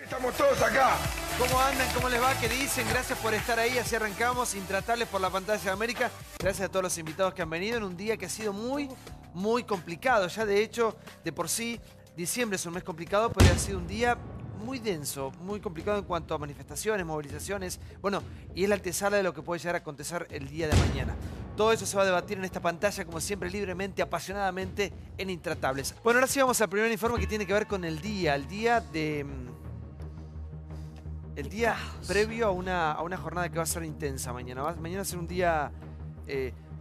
Estamos todos acá. ¿Cómo andan? ¿Cómo les va? ¿Qué dicen? Gracias por estar ahí. Así arrancamos, Intratables por la pantalla de América. Gracias a todos los invitados que han venido en un día que ha sido muy complicado. Ya de hecho, de por sí, diciembre es un mes complicado, pero ha sido un día muy denso, muy complicado en cuanto a manifestaciones, movilizaciones. Bueno, y es la antesala de lo que puede llegar a acontecer el día de mañana. Todo eso se va a debatir en esta pantalla, como siempre, libremente, apasionadamente, en Intratables. Bueno, ahora sí vamos al primer informe que tiene que ver con el día previo a una jornada que va a ser intensa mañana. Mañana va a ser un día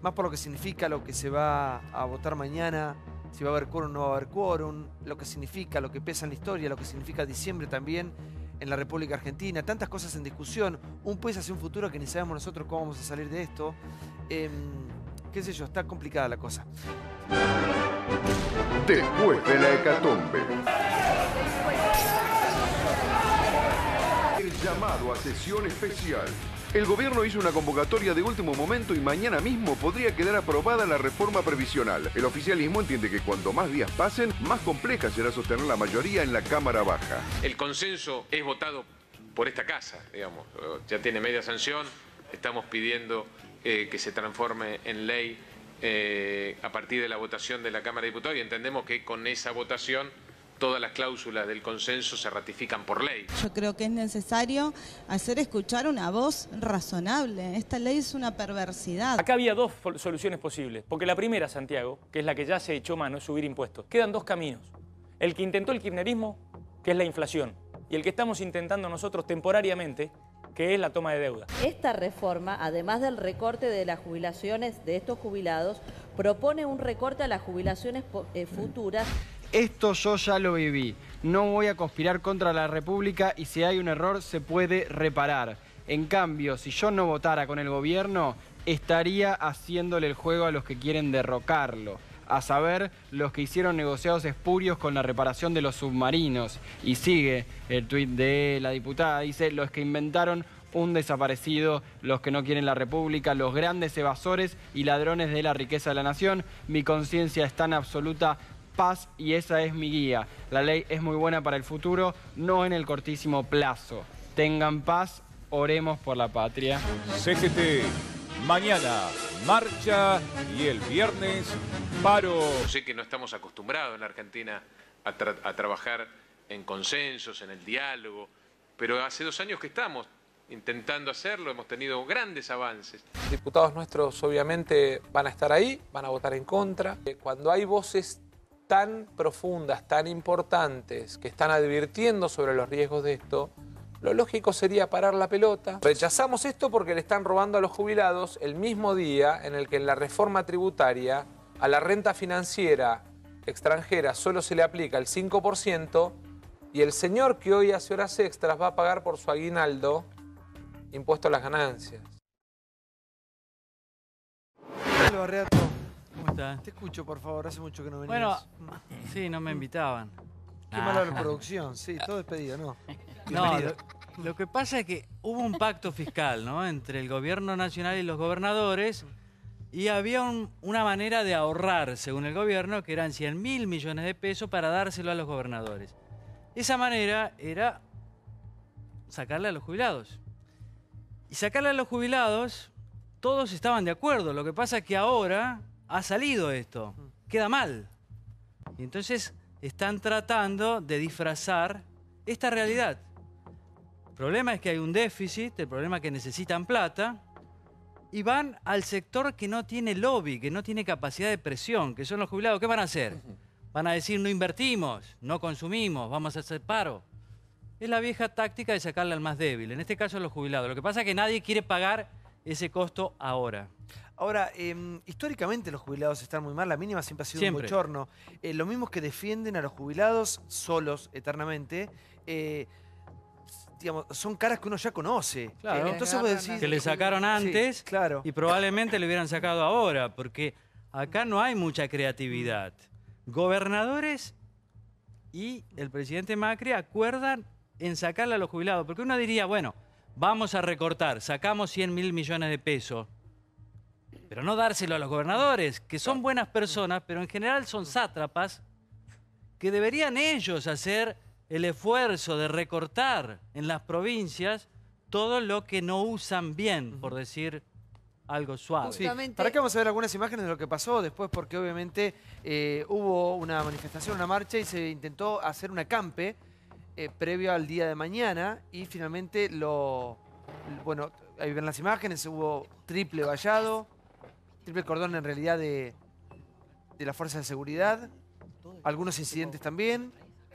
más por lo que significa lo que se va a votar mañana, si va a haber quórum o no va a haber quórum, lo que significa, lo que pesa en la historia, lo que significa diciembre también en la República Argentina. Tantas cosas en discusión, un país hacia un futuro que ni sabemos nosotros cómo vamos a salir de esto. Qué sé yo, está complicada la cosa. Después de la hecatombe. El llamado a sesión especial. El gobierno hizo una convocatoria de último momento y mañana mismo podría quedar aprobada la reforma previsional. El oficialismo entiende que cuanto más días pasen, más compleja será sostener la mayoría en la Cámara Baja. El consenso es votado por esta casa, digamos, ya tiene media sanción. Estamos pidiendo que se transforme en ley a partir de la votación de la Cámara de Diputados y entendemos que con esa votación todas las cláusulas del consenso se ratifican por ley. Yo creo que es necesario hacer escuchar una voz razonable. Esta ley es una perversidad. Acá había dos soluciones posibles, porque la primera, Santiago, que es la que ya se echó mano, es subir impuestos. Quedan dos caminos. El que intentó el kirchnerismo, que es la inflación, y el que estamos intentando nosotros temporariamente, que es la toma de deuda. Esta reforma, además del recorte de las jubilaciones de estos jubilados, propone un recorte a las jubilaciones futuras. Esto yo ya lo viví. No voy a conspirar contra la República y si hay un error se puede reparar. En cambio, si yo no votara con el gobierno, estaría haciéndole el juego a los que quieren derrocarlo. A saber, los que hicieron negociados espurios con la reparación de los submarinos. Y sigue el tuit de la diputada, dice, los que inventaron un desaparecido, los que no quieren la República, los grandes evasores y ladrones de la riqueza de la nación. Mi conciencia está en absoluta paz y esa es mi guía. La ley es muy buena para el futuro, no en el cortísimo plazo. Tengan paz, oremos por la patria. CGT, mañana marcha y el viernes paro. Yo sé que no estamos acostumbrados en la Argentina a trabajar en consensos, en el diálogo, pero hace 2 años que estamos intentando hacerlo, hemos tenido grandes avances. Diputados nuestros obviamente van a estar ahí, van a votar en contra. Cuando hay voces tan profundas, tan importantes, que están advirtiendo sobre los riesgos de esto, lo lógico sería parar la pelota. Rechazamos esto porque le están robando a los jubilados el mismo día en el que en la reforma tributaria a la renta financiera extranjera solo se le aplica el 5% y el señor que hoy hace horas extras va a pagar por su aguinaldo impuesto a las ganancias. ¿Cómo está? Te escucho, por favor, hace mucho que no venías. Bueno, sí, no me invitaban. Qué mala la producción, sí, todo despedido, ¿no? No, lo que pasa es que hubo un pacto fiscal, ¿no?, entre el gobierno nacional y los gobernadores y había una manera de ahorrar, según el gobierno, que eran 100.000 millones de pesos para dárselo a los gobernadores. Esa manera era sacarle a los jubilados. Y sacarle a los jubilados, todos estaban de acuerdo. Lo que pasa es que ahora ha salido esto, queda mal. Y entonces están tratando de disfrazar esta realidad. El problema es que hay un déficit, el problema es que necesitan plata y van al sector que no tiene lobby, que no tiene capacidad de presión, que son los jubilados. ¿Qué van a hacer? Van a decir no invertimos, no consumimos, vamos a hacer paro. Es la vieja táctica de sacarle al más débil, en este caso a los jubilados. Lo que pasa es que nadie quiere pagar ese costo ahora. Ahora, históricamente los jubilados están muy mal, la mínima siempre ha sido un bochorno. Los mismos que defienden a los jubilados solos eternamente, digamos, son caras que uno ya conoce. Claro, entonces vos decís, que le sacaron antes, sí, claro, y probablemente le hubieran sacado ahora, porque acá no hay mucha creatividad. Gobernadores y el presidente Macri acuerdan en sacarle a los jubilados, porque uno diría, bueno, vamos a recortar, sacamos 100.000 millones de pesos, pero no dárselo a los gobernadores, que son buenas personas, pero en general son sátrapas, que deberían ellos hacer el esfuerzo de recortar en las provincias todo lo que no usan bien, por decir algo suave. Sí. ¿Para qué vamos a ver algunas imágenes de lo que pasó después? Porque obviamente hubo una manifestación, una marcha y se intentó hacer un acampe previo al día de mañana y finalmente bueno, ahí ven las imágenes, hubo triple vallado, triple cordón en realidad de la fuerza de seguridad, algunos incidentes también,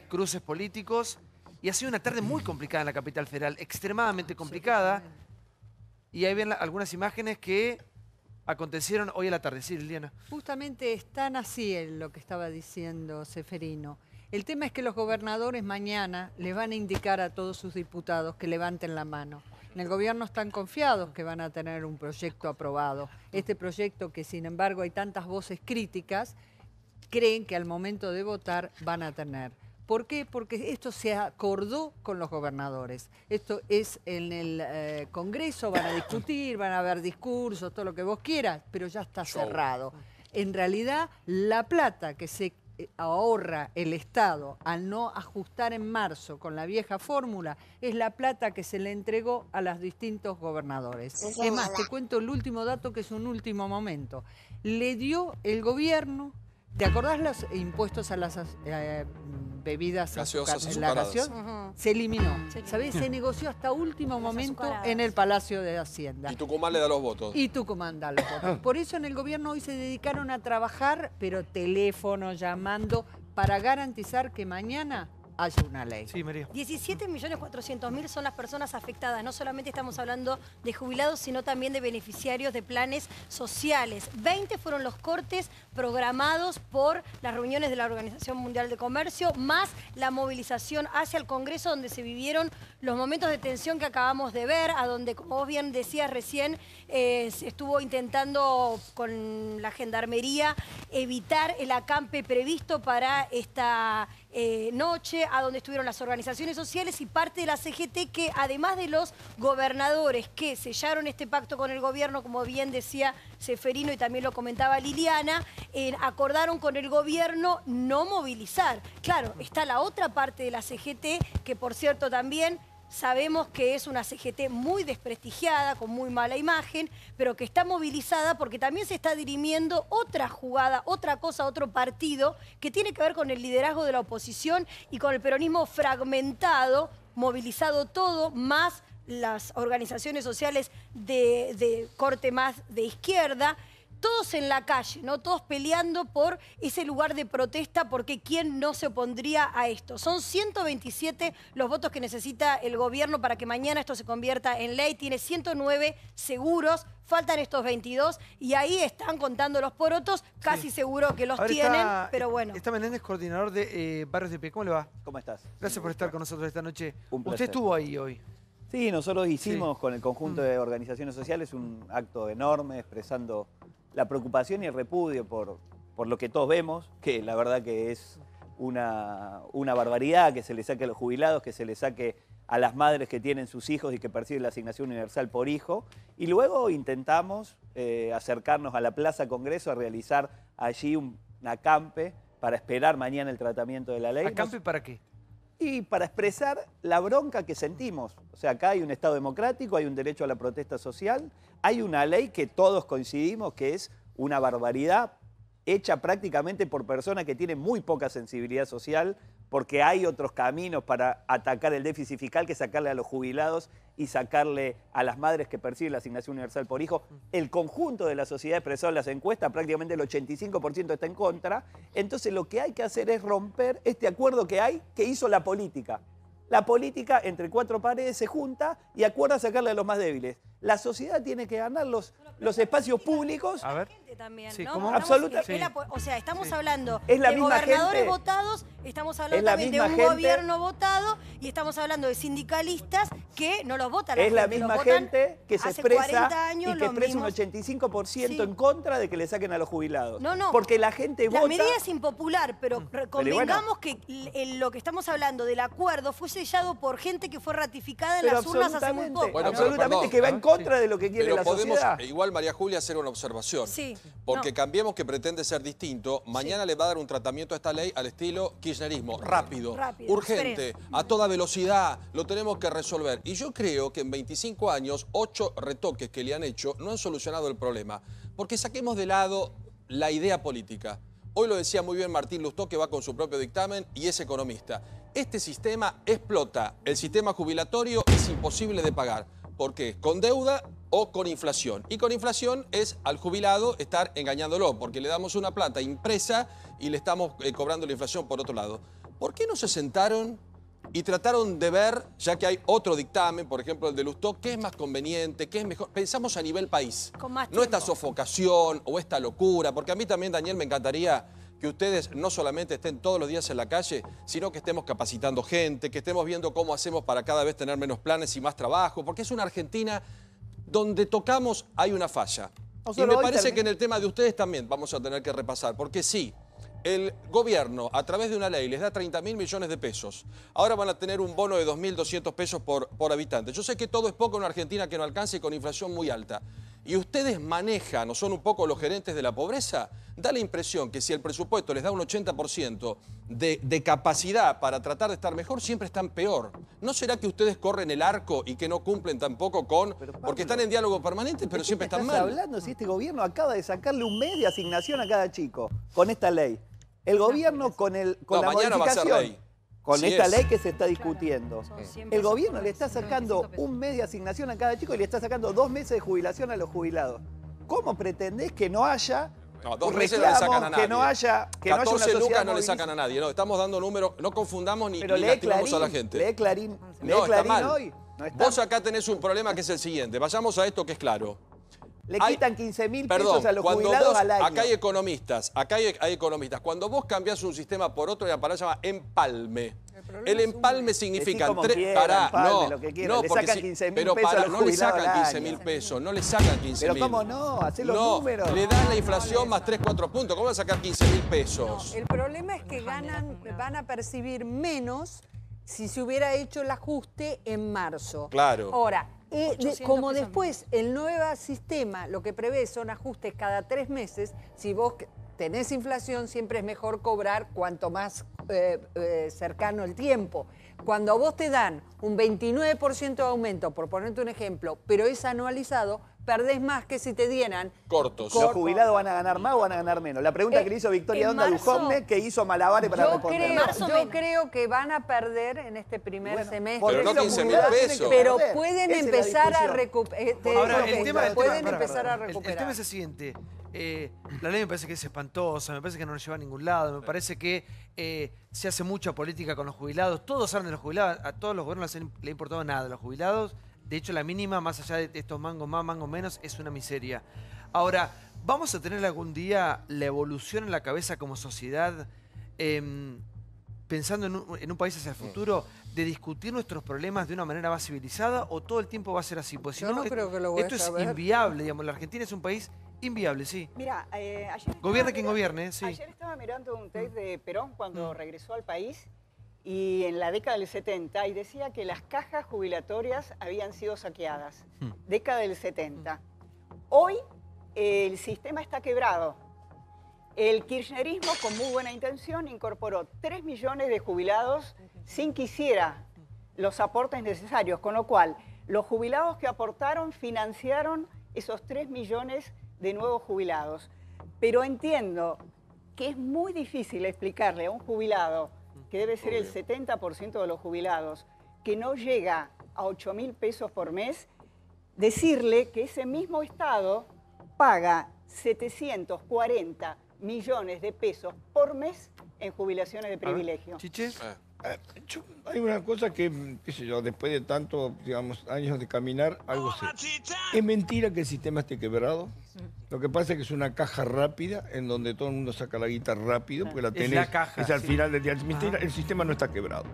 cruces políticos y ha sido una tarde muy complicada en la capital federal, extremadamente complicada. Y ahí ven algunas imágenes que acontecieron hoy a la tarde. Sí, Liliana. Justamente están así en lo que estaba diciendo Ceferino. El tema es que los gobernadores mañana les van a indicar a todos sus diputados que levanten la mano. En el gobierno están confiados que van a tener un proyecto aprobado. Este proyecto que sin embargo hay tantas voces críticas, creen que al momento de votar van a tener. ¿Por qué? Porque esto se acordó con los gobernadores. Esto es en el Congreso, van a discutir, van a haber discursos, todo lo que vos quieras, pero ya está cerrado. En realidad, la plata que se ahorra el Estado al no ajustar en marzo con la vieja fórmula es la plata que se le entregó a los distintos gobernadores. Es más, te cuento el último dato que es un último momento. Le dio el gobierno... ¿Te acordás los impuestos a las bebidas azucaradas? Se eliminó. ¿Sabés? Se negoció hasta último momento en el Palacio de Hacienda. Y Tucumán le da los votos. Y Tucumán da los votos. Por eso en el gobierno hoy se dedicaron a trabajar, pero teléfono, llamando, para garantizar que mañana haya una ley. Sí, María. 17.400.000 son las personas afectadas. No solamente estamos hablando de jubilados, sino también de beneficiarios de planes sociales. 20 fueron los cortes programados por las reuniones de la Organización Mundial de Comercio, más la movilización hacia el Congreso, donde se vivieron los momentos de tensión que acabamos de ver, a donde, como vos bien decías recién, se estuvo intentando con la Gendarmería evitar el acampe previsto para esta noche, a donde estuvieron las organizaciones sociales y parte de la CGT, que además de los gobernadores que sellaron este pacto con el gobierno, como bien decía Ceferino y también lo comentaba Liliana, acordaron con el gobierno no movilizar. Claro, está la otra parte de la CGT, que por cierto también sabemos que es una CGT muy desprestigiada, con muy mala imagen, pero que está movilizada porque también se está dirimiendo otra jugada, otra cosa, otro partido que tiene que ver con el liderazgo de la oposición y con el peronismo fragmentado, movilizado todo, más las organizaciones sociales de corte más de izquierda, todos en la calle, ¿no? Todos peleando por ese lugar de protesta, porque ¿quién no se opondría a esto? Son 127 los votos que necesita el gobierno para que mañana esto se convierta en ley. Tiene 109 seguros, faltan estos 22 y ahí están contando los porotos, casi seguro que los tienen, pero bueno. Está Menéndez, coordinador de Barrios de Pie. ¿Cómo le va? ¿Cómo estás? Gracias por estar con nosotros esta noche. Un placer. Usted estuvo ahí hoy. Sí, nosotros hicimos con el conjunto de organizaciones sociales un acto enorme expresando la preocupación y el repudio por lo que todos vemos, que la verdad que es una barbaridad, que se le saque a los jubilados, que se le saque a las madres que tienen sus hijos y que perciben la asignación universal por hijo. Y luego intentamos acercarnos a la Plaza Congreso a realizar allí un acampe para esperar mañana el tratamiento de la ley. ¿Acampe para qué? Y para expresar la bronca que sentimos. O sea, acá hay un Estado democrático, hay un derecho a la protesta social, hay una ley que todos coincidimos que es una barbaridad, hecha prácticamente por personas que tienen muy poca sensibilidad social, porque hay otros caminos para atacar el déficit fiscal que sacarle a los jubilados y sacarle a las madres que perciben la asignación universal por hijo. El conjunto de la sociedad expresado en las encuestas, prácticamente el 85% está en contra. Entonces lo que hay que hacer es romper este acuerdo que hay, que hizo la política. La política entre cuatro paredes se junta y acuerda sacarle a los más débiles. La sociedad tiene que ganar los espacios públicos. A ver. También, sí, ¿no? ¿cómo? Absolutamente. Sí. O sea, estamos hablando es la de misma gobernadores gente, votados, estamos hablando también de un gobierno votado y estamos hablando de sindicalistas que no los votan. Es la misma gente que se expresa y que expresa un 85% en contra de que le saquen a los jubilados. No, no. Porque la gente vota... La medida es impopular, pero convengamos que lo que estamos hablando del acuerdo fue sellado por gente que fue ratificada en las urnas hace muy poco. Bueno, absolutamente, que va en contra de lo que quiere la sociedad. Igual, María Julia, hacer una observación. Sí. Porque Cambiemos, que pretende ser distinto, mañana le va a dar un tratamiento a esta ley al estilo kirchnerismo. Rápido, urgente, a toda velocidad, lo tenemos que resolver. Y yo creo que en 25 años, 8 retoques que le han hecho no han solucionado el problema. Porque saquemos de lado la idea política. Hoy lo decía muy bien Martín Lustó, que va con su propio dictamen y es economista. Este sistema explota. El sistema jubilatorio es imposible de pagar. ¿Por qué? Con deuda o con inflación. Y con inflación es al jubilado estar engañándolo, porque le damos una plata impresa y le estamos cobrando la inflación por otro lado. ¿Por qué no se sentaron y trataron de ver, ya que hay otro dictamen, por ejemplo el de Lustó, qué es más conveniente, qué es mejor? Pensamos a nivel país, no esta sofocación o esta locura, porque a mí también, Daniel, me encantaría que ustedes no solamente estén todos los días en la calle, sino que estemos capacitando gente, que estemos viendo cómo hacemos para cada vez tener menos planes y más trabajo, porque es una Argentina donde tocamos hay una falla. Y me parece que en el tema de ustedes también vamos a tener que repasar, porque sí, el gobierno, a través de una ley, les da 30.000 millones de pesos. Ahora van a tener un bono de 2.200 pesos por habitante. Yo sé que todo es poco en una Argentina que no alcanza y con inflación muy alta. Y ustedes manejan, o son un poco los gerentes de la pobreza, da la impresión que si el presupuesto les da un 80% de capacidad para tratar de estar mejor, siempre están peor. ¿No será que ustedes corren el arco y que no cumplen tampoco con... porque están en diálogo permanente, pero siempre están mal? Hablando si este gobierno acaba de sacarle un mes de asignación a cada chico con esta ley. El gobierno con la modificación, con esta ley que se está discutiendo, el gobierno le está sacando un mes de asignación a cada chico y le está sacando 2 meses de jubilación a los jubilados. ¿Cómo pretendés que no haya... No, 2 meses no le sacan a nadie. Que no haya 14 lucas no le sacan a nadie. No, estamos dando números, no confundamos ni lastimamos a la gente. Lee Clarín, está mal. hoy. No está. Vos acá tenés un problema que es el siguiente. Vayamos a esto que es claro. Le quitan 15.000 pesos a los jubilados al año. Acá hay economistas, Cuando vos cambiás un sistema por otro, la palabra se llama empalme. El empalme significa... no, porque le sacan 15.000 pesos a los no le sacan jubilados 15.000 pesos, no le sacan 15.000. Pero ¿cómo no? Hacé los números. Le dan la inflación más 3, 4 puntos. ¿Cómo van a sacar 15.000 pesos? No, el problema es que van a percibir menos si se hubiera hecho el ajuste en marzo. Claro. Ahora, como después el nuevo sistema lo que prevé son ajustes cada 3 meses, si vos tenés inflación siempre es mejor cobrar cuanto más cercano el tiempo. Cuando a vos te dan un 29% de aumento, por ponerte un ejemplo, pero es anualizado, perdés más que si te dieran... Cortos. ¿Los jubilados van a ganar más o van a ganar menos? La pregunta que le hizo Victoria Donda Dujovne, que hizo malabares para responder. Yo creo que van a perder en este primer semestre. Pero no 15.000 pesos. Pero pueden empezar a recuperar. Ahora, el tema recuperar. es el siguiente. La ley me parece que es espantosa, me parece que no nos lleva a ningún lado, me parece que se hace mucha política con los jubilados. Todos hablan de los jubilados, a todos los gobiernos le ha importado nada a los jubilados. De hecho, la mínima, más allá de estos mangos más, mangos menos, es una miseria. Ahora, ¿vamos a tener algún día la evolución en la cabeza como sociedad, pensando en un país hacia el futuro, de discutir nuestros problemas de una manera más civilizada, o todo el tiempo va a ser así? Pues si no, creo que lo voy esto a es saber. inviable, digamos. La Argentina es un país inviable, sí. Mira, ayer gobierne quien gobierne, sí. Ayer estaba mirando un tape de Perón cuando regresó al país, y en la década del 70, y decía que las cajas jubilatorias habían sido saqueadas. Década del 70. Hoy el sistema está quebrado. El kirchnerismo, con muy buena intención, incorporó 3 millones de jubilados sin que hiciera los aportes necesarios, con lo cual los jubilados que aportaron financiaron esos 3 millones de nuevos jubilados. Pero entiendo que es muy difícil explicarle a un jubilado, que debe ser el 70% de los jubilados, que no llega a 8.000 pesos por mes, decirle que ese mismo Estado paga 740 millones de pesos por mes en jubilaciones de privilegio. ¿Chiche? Hay una cosa que, qué sé yo, después de tantos, digamos, años de caminar, algo sé. Es mentira que el sistema esté quebrado. Lo que pasa es que es una caja rápida en donde todo el mundo saca la guita rápido, porque la tenés, es al final del día. El sistema no está quebrado.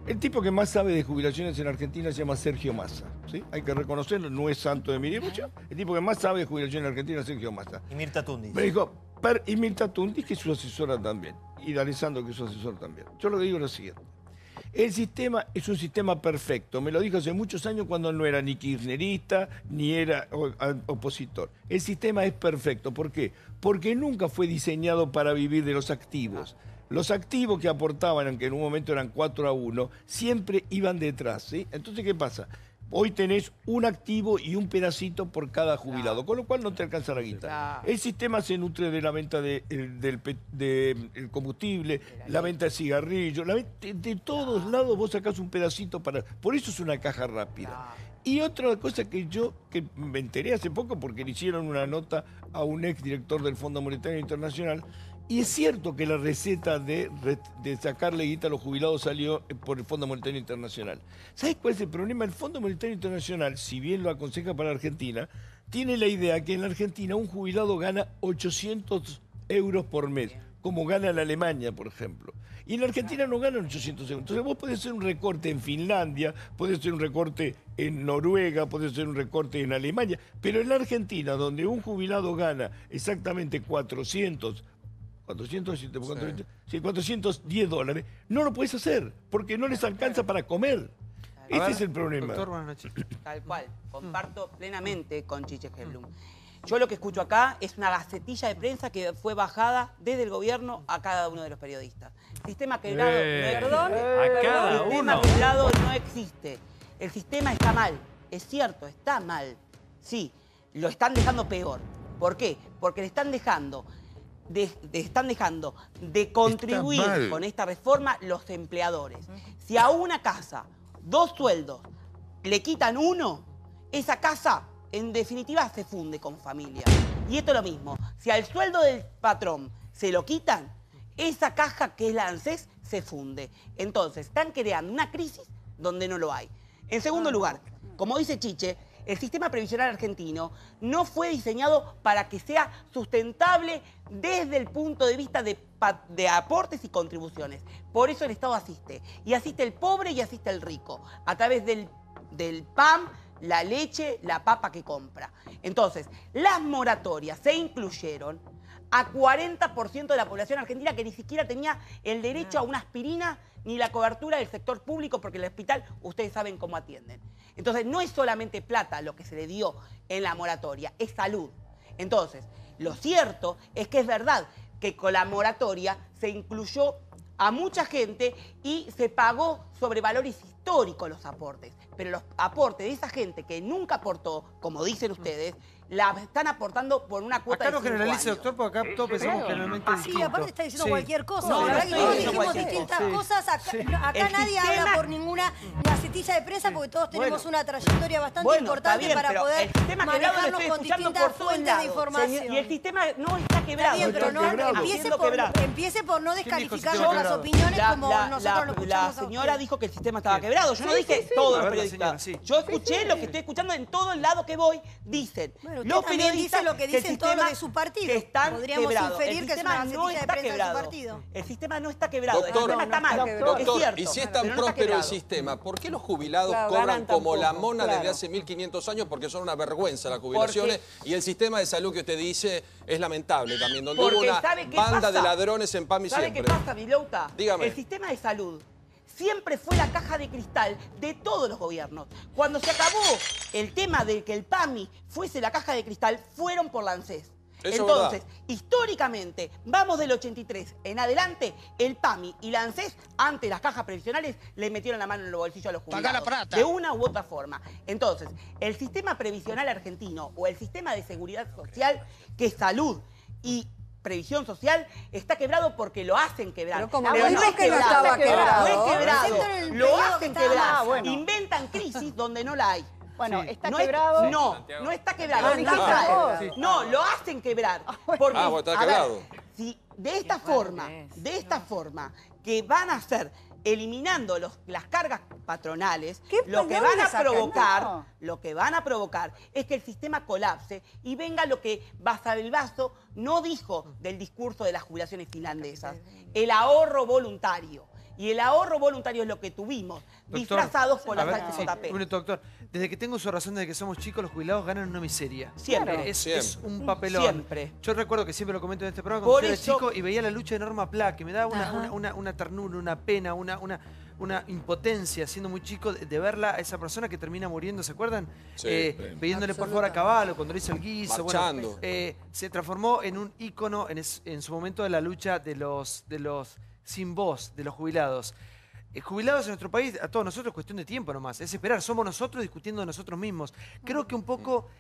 El tipo que más sabe de jubilaciones en Argentina se llama Sergio Massa, ¿sí? Hay que reconocerlo, no es santo de mi devoción. El tipo que más sabe de jubilaciones en Argentina es Sergio Massa. Y Mirta Tundis. Me dijo, y Mirta Tundis, que es su asesora también. Y D'Alessandro, que es su asesor también. Yo lo que digo es lo siguiente. El sistema es un sistema perfecto. Me lo dijo hace muchos años cuando no era ni kirchnerista ni era opositor. El sistema es perfecto. ¿Por qué? Porque nunca fue diseñado para vivir de los activos. Los activos que aportaban, aunque en un momento eran 4-1, siempre iban detrás, ¿sí? Entonces, ¿qué pasa? Hoy tenés un activo y un pedacito por cada jubilado, con lo cual no te alcanza la guita. El sistema se nutre de la venta del combustible, la venta de cigarrillos, de todos lados vos sacás un pedacito para... Por eso es una caja rápida. Y otra cosa que me enteré hace poco, porque le hicieron una nota a un exdirector del Fondo Monetario Internacional, y es cierto que la receta de sacarle guita a los jubilados salió por el Fondo Monetario Internacional. ¿Sabes cuál es el problema? El Fondo Monetario Internacional, si bien lo aconseja para la Argentina, tiene la idea que en la Argentina un jubilado gana 800 euros por mes, como gana en Alemania, por ejemplo. Y en la Argentina no ganan 800 euros. Entonces vos podés hacer un recorte en Finlandia, podés hacer un recorte en Noruega, podés hacer un recorte en Alemania, pero en la Argentina, donde un jubilado gana exactamente 410 dólares, no lo puedes hacer, porque no les alcanza para comer. Ese es el problema. Doctor, buenas noches. Tal cual, comparto plenamente con Chiche Hellblum. Yo lo que escucho acá es una gacetilla de prensa que fue bajada desde el gobierno a cada uno de los periodistas. Sistema quebrado quebrado no existe. El sistema está mal. Es cierto, está mal. Sí, lo están dejando peor. ¿Por qué? Porque le están dejando de contribuir con esta reforma los empleadores. Si a una casa, 2 sueldos, le quitan uno, esa casa en definitiva se funde como familia. Y esto es lo mismo. Si al sueldo del patrón se lo quitan, esa caja que es la ANSES se funde. Entonces, están creando una crisis donde no lo hay. En segundo lugar, como dice Chiche, el sistema previsional argentino no fue diseñado para que sea sustentable desde el punto de vista de aportes y contribuciones. Por eso el Estado asiste. Y asiste el pobre y asiste el rico. A través del PAM, la leche, la papa que compra. Entonces, las moratorias se incluyeron a 40% de la población argentina que ni siquiera tenía el derecho a una aspirina ni la cobertura del sector público, porque en el hospital ustedes saben cómo atienden. Entonces, no es solamente plata lo que se le dio en la moratoria, es salud. Entonces, lo cierto es que es verdad que con la moratoria se incluyó a mucha gente y se pagó sobre valores históricos los aportes. Pero los aportes de esa gente que nunca aportó, como dicen ustedes, la están aportando por una cuota de 5 años. Acá no generalice, doctor, porque acá todos pensamos generalmente distinto. Sí, aparte está diciendo cualquier cosa. No, la verdad que todos dijimos cualquier distintas cosa. cosas. Acá nadie habla por ninguna gacetilla de prensa porque todos tenemos una trayectoria bastante importante para poder manejarnos con distintas fuentes de información. Y el sistema no está quebrado. Está bien, pero no empiece por no descalificar nuestras opiniones como nosotros lo escuchamos. La señora dijo que el sistema estaba quebrado. Yo no dije todos los periodistas. Yo escuché lo que estoy escuchando en todo el lado que voy. Dicen, los periodistas lo que dicen todos los de su partido. Podríamos inferir que es una gacetilla de prensa de su partido. El sistema no está quebrado. Doctor, el sistema está mal. Doctor, y si es tan próspero el sistema, ¿por qué los jubilados cobran como la mona desde hace 1500 años? Porque son una vergüenza las jubilaciones. Y el sistema de salud que usted dice es lamentable también, donde hubo una banda de ladrones en PAMI siempre. ¿Sabe qué pasa, Vilouta? Dígame. El sistema de salud siempre fue la caja de cristal de todos los gobiernos. Cuando se acabó el tema de que el PAMI fuese la caja de cristal, fueron por la ANSES. Entonces, históricamente, vamos del 83 en adelante, el PAMI y la ANSES, ante las cajas previsionales, le metieron la mano en los bolsillos a los jubilados. De una u otra forma. Entonces, el sistema previsional argentino o el sistema de seguridad social, que es salud y previsión social, está quebrado porque lo hacen quebrar. Pero como no es que no estaba quebrado. No es quebrado, lo hacen quebrar. Inventan crisis donde no la hay. Bueno, ¿está quebrado? No está quebrado. No, lo hacen quebrar. Porque, está quebrado. Si de esta forma que van a hacer eliminando las cargas patronales, lo que van a provocar es que el sistema colapse y venga lo que Basavilbaso no dijo del discurso de las jubilaciones finlandesas, el ahorro voluntario. Y el ahorro voluntario es lo que tuvimos, disfrazados por las AFP. Un minuto, doctor. Desde que tengo uso de razón, desde que somos chicos, los jubilados ganan una miseria. Siempre. Es un papelón. Siempre. Yo recuerdo que siempre lo comento en este programa, Por cuando yo era eso- chico y veía la lucha de Norma Pla, que me daba una ternura, una pena, una impotencia, siendo muy chico, de verla a esa persona que termina muriendo, ¿se acuerdan? Sí. Pidiéndole por favor a Caballo, cuando le hizo el guiso. Marchando. Bueno, se transformó en un ícono en su momento de la lucha de los sin voz, de los jubilados. Jubilados en nuestro país, a todos nosotros es cuestión de tiempo nomás, es esperar, somos nosotros discutiendo de nosotros mismos. Creo que un poco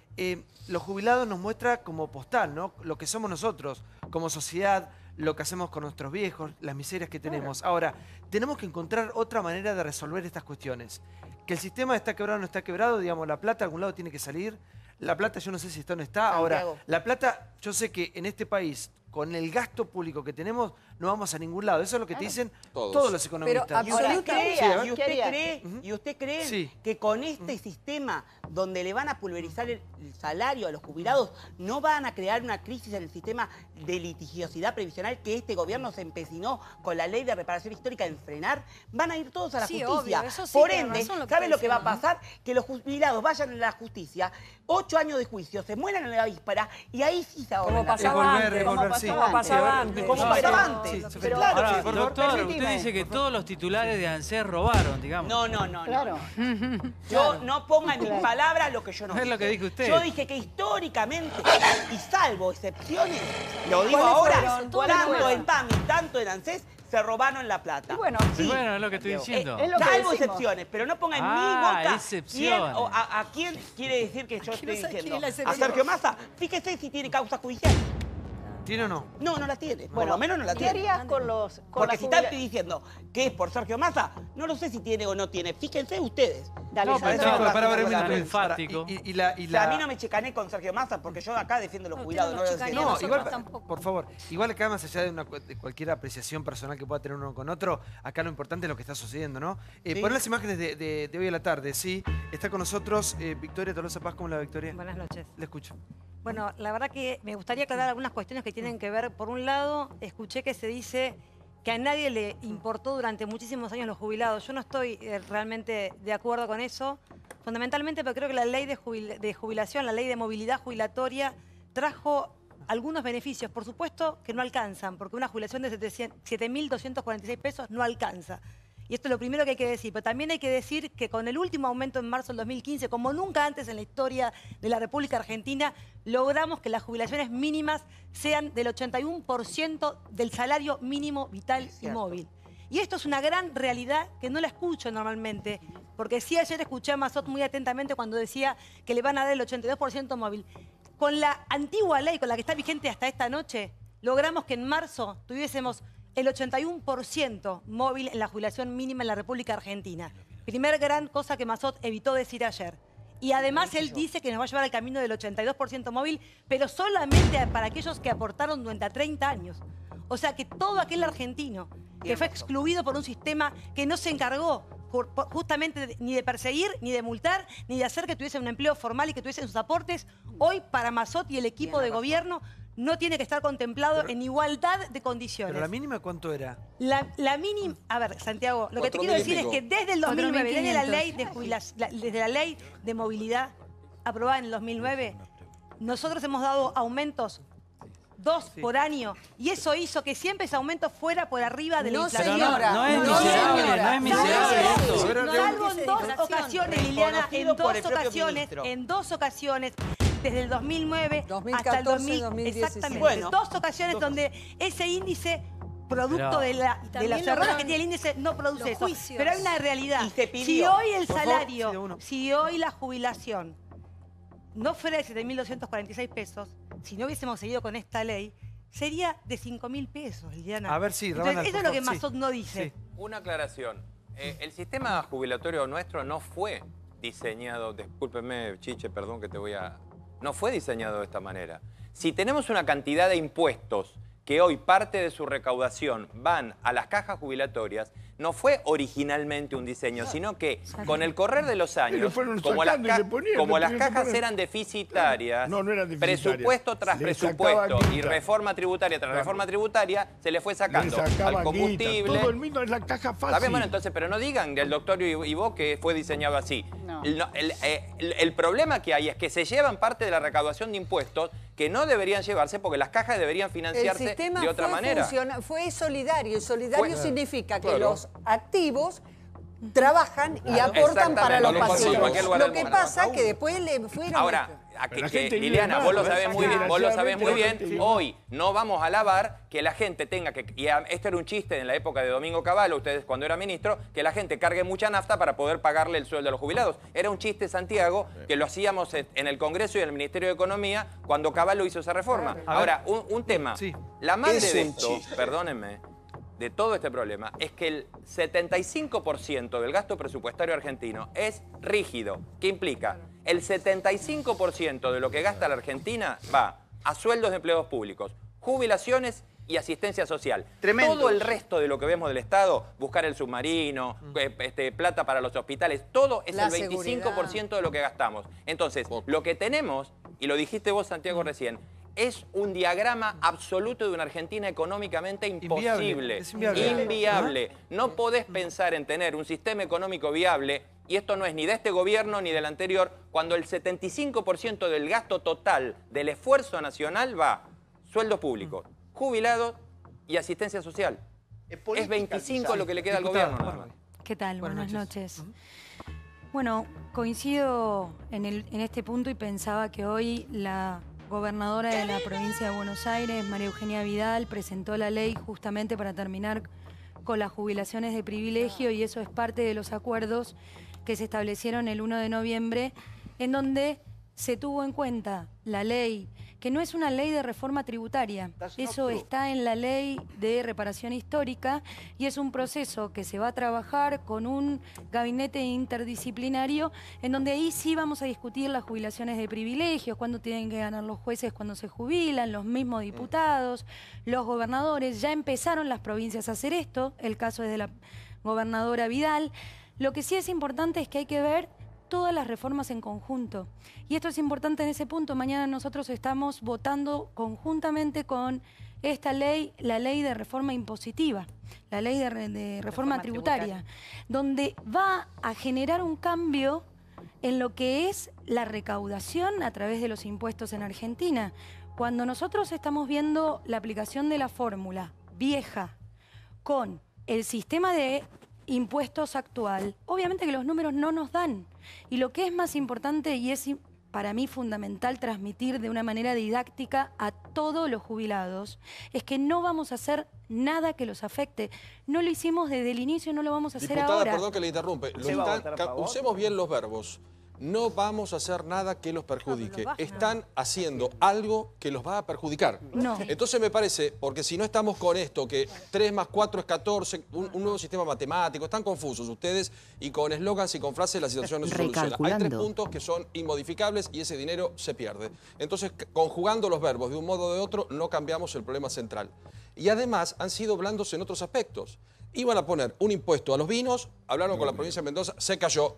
los jubilados nos muestra como postal, ¿no? Lo que somos nosotros como sociedad, lo que hacemos con nuestros viejos, las miserias que tenemos. Ahora, tenemos que encontrar otra manera de resolver estas cuestiones. Que el sistema está quebrado o no está quebrado, digamos, la plata de algún lado tiene que salir. La plata yo no sé si está o no está. Ahora, la plata, yo sé que en este país, con el gasto público que tenemos, no vamos a ningún lado. Eso es lo que te dicen todos los economistas. ¿Y usted cree que con este sistema donde le van a pulverizar el salario a los jubilados no van a crear una crisis en el sistema de litigiosidad previsional que este gobierno se empecinó con la ley de reparación histórica en frenar? Van a ir todos a la justicia. Obvio, eso sí, Por tiene ende, razón lo que ¿sabe está lo que va a diciendo, pasar? Que los jubilados vayan a la justicia, 8 años de juicio, se mueran en la víspera y ahí sí se ahorran. Como pasaba antes. Como pasaba antes. Ahora, doctor, usted dice que todos los titulares de ANSES robaron, digamos. No. Yo no ponga en mis palabras lo que yo no dije. Es lo que dijo usted. Yo dije que históricamente, y salvo excepciones, lo digo ¿Cuáles ahora, fueron? tanto en PAMI, tanto en ANSES, se robaron la plata. Bueno, bueno, es lo que estoy diciendo. es lo que Salvo decimos. excepciones, pero no ponga en mi boca excepciones. a quién quiere decir que yo estoy no sabe quién diciendo. es la A excepción. Sergio Massa, fíjese si tiene causa judicial. ¿Tiene o no? No la tiene. Por Bueno, lo menos no la ¿qué tiene. harías con los... Porque si están diciendo que es por Sergio Massa, no lo sé si tiene o no tiene. Fíjense ustedes. Dale, para ver un Tan minuto. enfático. O sea, a mí no me chicané con Sergio Massa porque yo acá defiendo los jubilados. No, No, igual, por favor, igual acá más allá de cualquier apreciación personal que pueda tener uno con otro, acá lo importante es lo que está sucediendo, ¿no? Poner las imágenes de hoy a la tarde, ¿sí? Está con nosotros Victoria Tolosa Paz. ¿Cómo la Victoria? Buenas noches. Le escucho. Bueno, la verdad que me gustaría aclarar algunas cuestiones que tienen que ver. Por un lado, escuché que se dice que a nadie le importó durante muchísimos años los jubilados. Yo no estoy realmente de acuerdo con eso, fundamentalmente porque creo que la ley de jubilación, la ley de movilidad jubilatoria, trajo algunos beneficios. Por supuesto que no alcanzan, porque una jubilación de 7.246 pesos no alcanza. Y esto es lo primero que hay que decir. Pero también hay que decir que con el último aumento en marzo del 2015, como nunca antes en la historia de la República Argentina, logramos que las jubilaciones mínimas sean del 81% del salario mínimo vital y móvil. Y esto es una gran realidad que no la escucho normalmente, porque sí ayer escuché a Massot muy atentamente cuando decía que le van a dar el 82% móvil. Con la antigua ley, con la que está vigente hasta esta noche, logramos que en marzo tuviésemos el 81% móvil en la jubilación mínima en la República Argentina. Primer gran cosa que Massot evitó decir ayer. Y además él dice que nos va a llevar al camino del 82% móvil, pero solamente para aquellos que aportaron durante 30 años. O sea que todo aquel argentino que fue excluido por un sistema que no se encargó justamente ni de perseguir, ni de multar, ni de hacer que tuviese un empleo formal y que tuviesen sus aportes, hoy para Massot y el equipo de gobierno no tiene que estar contemplado en igualdad de condiciones. ¿Pero la mínima cuánto era? La mínima... A ver, Santiago, lo que te quiero decir es que desde el 2009, desde la ley de desde la ley de movilidad aprobada en el 2009, nosotros hemos dado aumentos 2 por año, y eso hizo que siempre ese aumento fuera por arriba de la inflación. Señora, no es miserable esto. Salvo en 2 ocasiones, Liliana, en dos ocasiones, desde el 2009 hasta el 2000, exactamente, bueno. 2 ocasiones donde ese índice, producto de los errores que tiene el índice, no produce eso. Juicios. Pero hay una realidad. Si hoy el salario, si hoy la jubilación no fuera de 7.246 pesos, si no hubiésemos seguido con esta ley, sería de 5.000 pesos, Liliana. A ver, sí, entonces, Rabanal, eso es lo que Massot no dice. Una aclaración. El sistema jubilatorio nuestro no fue diseñado, discúlpeme, Chiche, perdón que te voy a... No fue diseñado de esta manera. Si tenemos una cantidad de impuestos que hoy parte de su recaudación van a las cajas jubilatorias, no fue originalmente un diseño, sino que con el correr de los años, como las cajas eran deficitarias, presupuesto tras presupuesto y reforma tributaria tras reforma tributaria, se le fue sacando al combustible. Todo el mundo es la caja fácil. ¿Saben? Bueno, entonces, pero no digan el doctor y vos que fue diseñado así. No. El problema que hay es que se llevan parte de la recaudación de impuestos que no deberían llevarse porque las cajas deberían financiarse de otra manera. Fue solidario, y solidario significa que los activos trabajan y aportan para los pasivos. Lo que pasa es que después le fueron... Ahora, Liliana, vos lo sabés muy bien, hoy no vamos a alabar que la gente tenga que... Y este era un chiste en la época de Domingo Cavallo, ustedes cuando era ministro, que la gente cargue mucha nafta para poder pagarle el sueldo a los jubilados. Era un chiste, Santiago, que lo hacíamos en el Congreso y en el Ministerio de Economía cuando Cavallo hizo esa reforma. Ahora, un tema. La madre de esto, perdónenme, de todo este problema, es que el 75% del gasto presupuestario argentino es rígido. ¿Qué implica? El 75% de lo que gasta la Argentina va a sueldos de empleados públicos, jubilaciones y asistencia social. Tremendo. Todo el resto de lo que vemos del Estado, buscar el submarino, plata para los hospitales, todo es el 25% de lo que gastamos. Entonces, lo que tenemos, y lo dijiste vos, Santiago, recién, es un diagrama absoluto de una Argentina económicamente imposible. Inviable. No podés pensar en tener un sistema económico viable, y esto no es ni de este gobierno ni del anterior, cuando el 75% del gasto total del esfuerzo nacional va sueldos públicos, jubilados y asistencia social. Es 25 lo que le queda al gobierno nada más. ¿Qué tal? Buenas noches. Bueno, coincido en este punto y pensaba que hoy la gobernadora de la provincia de Buenos Aires, María Eugenia Vidal, presentó la ley justamente para terminar con las jubilaciones de privilegio, y eso es parte de los acuerdos que se establecieron el 1 de noviembre, en donde se tuvo en cuenta la ley, que no es una ley de reforma tributaria, eso está en la ley de reparación histórica, y es un proceso que se va a trabajar con un gabinete interdisciplinario, en donde ahí sí vamos a discutir las jubilaciones de privilegios, cuándo tienen que ganar los jueces cuando se jubilan, los mismos diputados, los gobernadores. Ya empezaron las provincias a hacer esto, el caso es de la gobernadora Vidal. Lo que sí es importante es que hay que ver todas las reformas en conjunto. Y esto es importante en ese punto. Mañana nosotros estamos votando conjuntamente con esta ley, la ley de reforma impositiva, la ley de reforma tributaria, donde va a generar un cambio en lo que es la recaudación a través de los impuestos en Argentina. Cuando nosotros estamos viendo la aplicación de la fórmula vieja con el sistema de impuestos actual, obviamente que los números no nos dan. Y lo que es más importante, y es para mí fundamental transmitir de una manera didáctica a todos los jubilados, es que no vamos a hacer nada que los afecte. No lo hicimos desde el inicio, no lo vamos a hacer ahora. Diputada, perdón que le interrumpe. Usemos bien los verbos. No vamos a hacer nada que los perjudique. Están haciendo algo que los va a perjudicar. No. Entonces me parece, porque si no estamos con esto, que 3 más 4 es 14, un nuevo sistema matemático, están confusos ustedes, y con eslogans y con frases la situación no se soluciona. Hay 3 puntos que son inmodificables y ese dinero se pierde. Entonces, conjugando los verbos de un modo o de otro, no cambiamos el problema central. Y además han sido blandos en otros aspectos. Iban a poner un impuesto a los vinos, hablaron con la provincia de Mendoza, se cayó.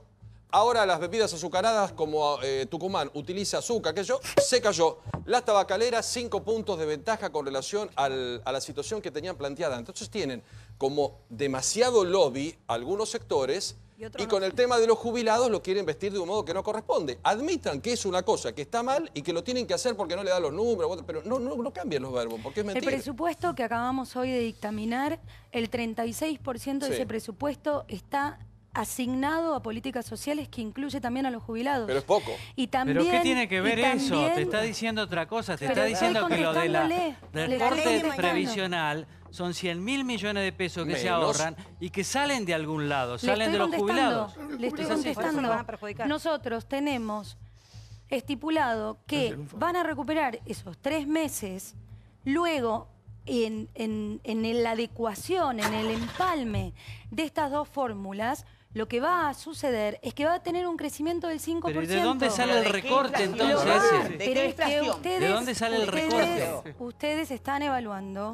Ahora las bebidas azucaradas, como Tucumán utiliza azúcar, se cayó. Las tabacaleras, 5 puntos de ventaja con relación a la situación que tenían planteada. Entonces tienen como demasiado lobby algunos sectores y con el tema de los jubilados lo quieren vestir de un modo que no corresponde. Admitan que es una cosa que está mal y que lo tienen que hacer porque no le dan los números, pero no cambien los verbos, porque es mentira. El presupuesto que acabamos hoy de dictaminar, el 36% de ese presupuesto está asignado a políticas sociales, que incluye también a los jubilados. Pero es poco. Y también, ¿pero qué tiene que ver eso? Te está diciendo otra cosa. Te está diciendo que lo de del corte previsional son 100.000 millones de pesos que se ahorran y que salen de algún lado, salen de los jubilados. Le estoy contestando. Nosotros tenemos estipulado que van a recuperar esos 3 meses, luego en la adecuación, en el empalme de estas dos fórmulas, lo que va a suceder es que va a tener un crecimiento del 5%. ¿Pero de dónde sale el recorte entonces? Pero es que ustedes, ¿De dónde sale el recorte? Ustedes están evaluando,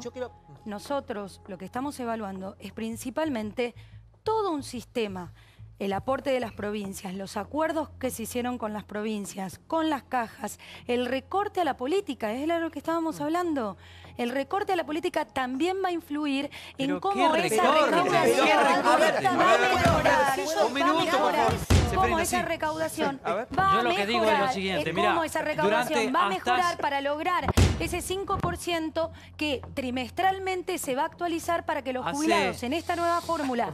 nosotros lo que estamos evaluando es principalmente todo un sistema, el aporte de las provincias, los acuerdos que se hicieron con las provincias, con las cajas, el recorte a la política, es de lo que estábamos hablando. El recorte a la política también va a influir en cómo esa recaudación cómo esa recaudación va a mejorar para lograr ese 5% que trimestralmente se va a actualizar para que los jubilados en esta nueva fórmula,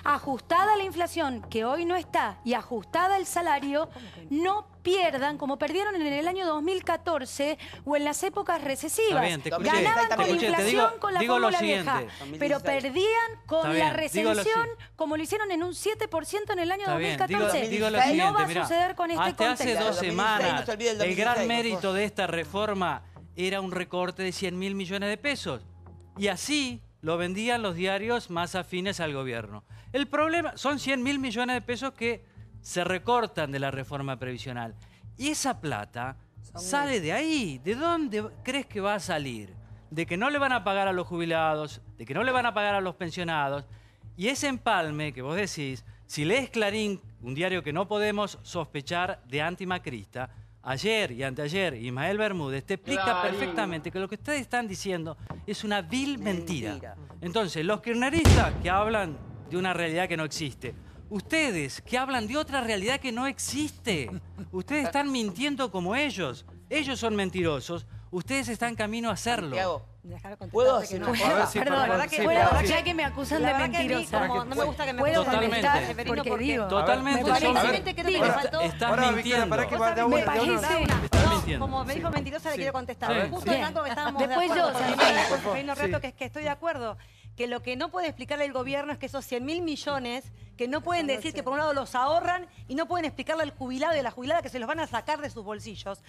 ajustada a la inflación, que hoy no está, y ajustada al salario, no pierdan como perdieron en el año 2014 o en las épocas recesivas. Ganaban con la inflación con la fórmula vieja, pero perdían con la recesión como lo hicieron en un 7% en el año 2014. No va a suceder con este contexto. Hace 2 semanas el gran mérito de esta reforma era un recorte de 100.000 millones de pesos. Y así lo vendían los diarios más afines al gobierno. El problema son 100.000 millones de pesos que se recortan de la reforma previsional. Y esa plata sale de ahí. ¿De dónde crees que va a salir? De que no le van a pagar a los jubilados, de que no le van a pagar a los pensionados. Y ese empalme que vos decís, si lees Clarín, un diario que no podemos sospechar de antimacrista, ayer y anteayer Ismael Bermúdez te explica perfectamente que lo que ustedes están diciendo es una vil mentira. Entonces, los kirchneristas que hablan de una realidad que no existe, ustedes que hablan de otra realidad que no existe, ustedes están mintiendo como ellos. Ellos son mentirosos, ustedes están camino a hacerlo. ¿Puedo decir una cosa? Perdón, ya que me acusan de mentirosa. No me gusta que me puedo contestar, contestar porque digo. Totalmente. Estás mintiendo. Como me dijo mentirosa, le quiero contestar. Justo en algo que estábamos de Después acuerdo. Que estoy de acuerdo. Que lo que no puede explicarle el gobierno es que esos 100.000 millones, que no pueden decir que por un lado los ahorran y no pueden explicarle al jubilado y a la jubilada que se los van a sacar de sus bolsillos.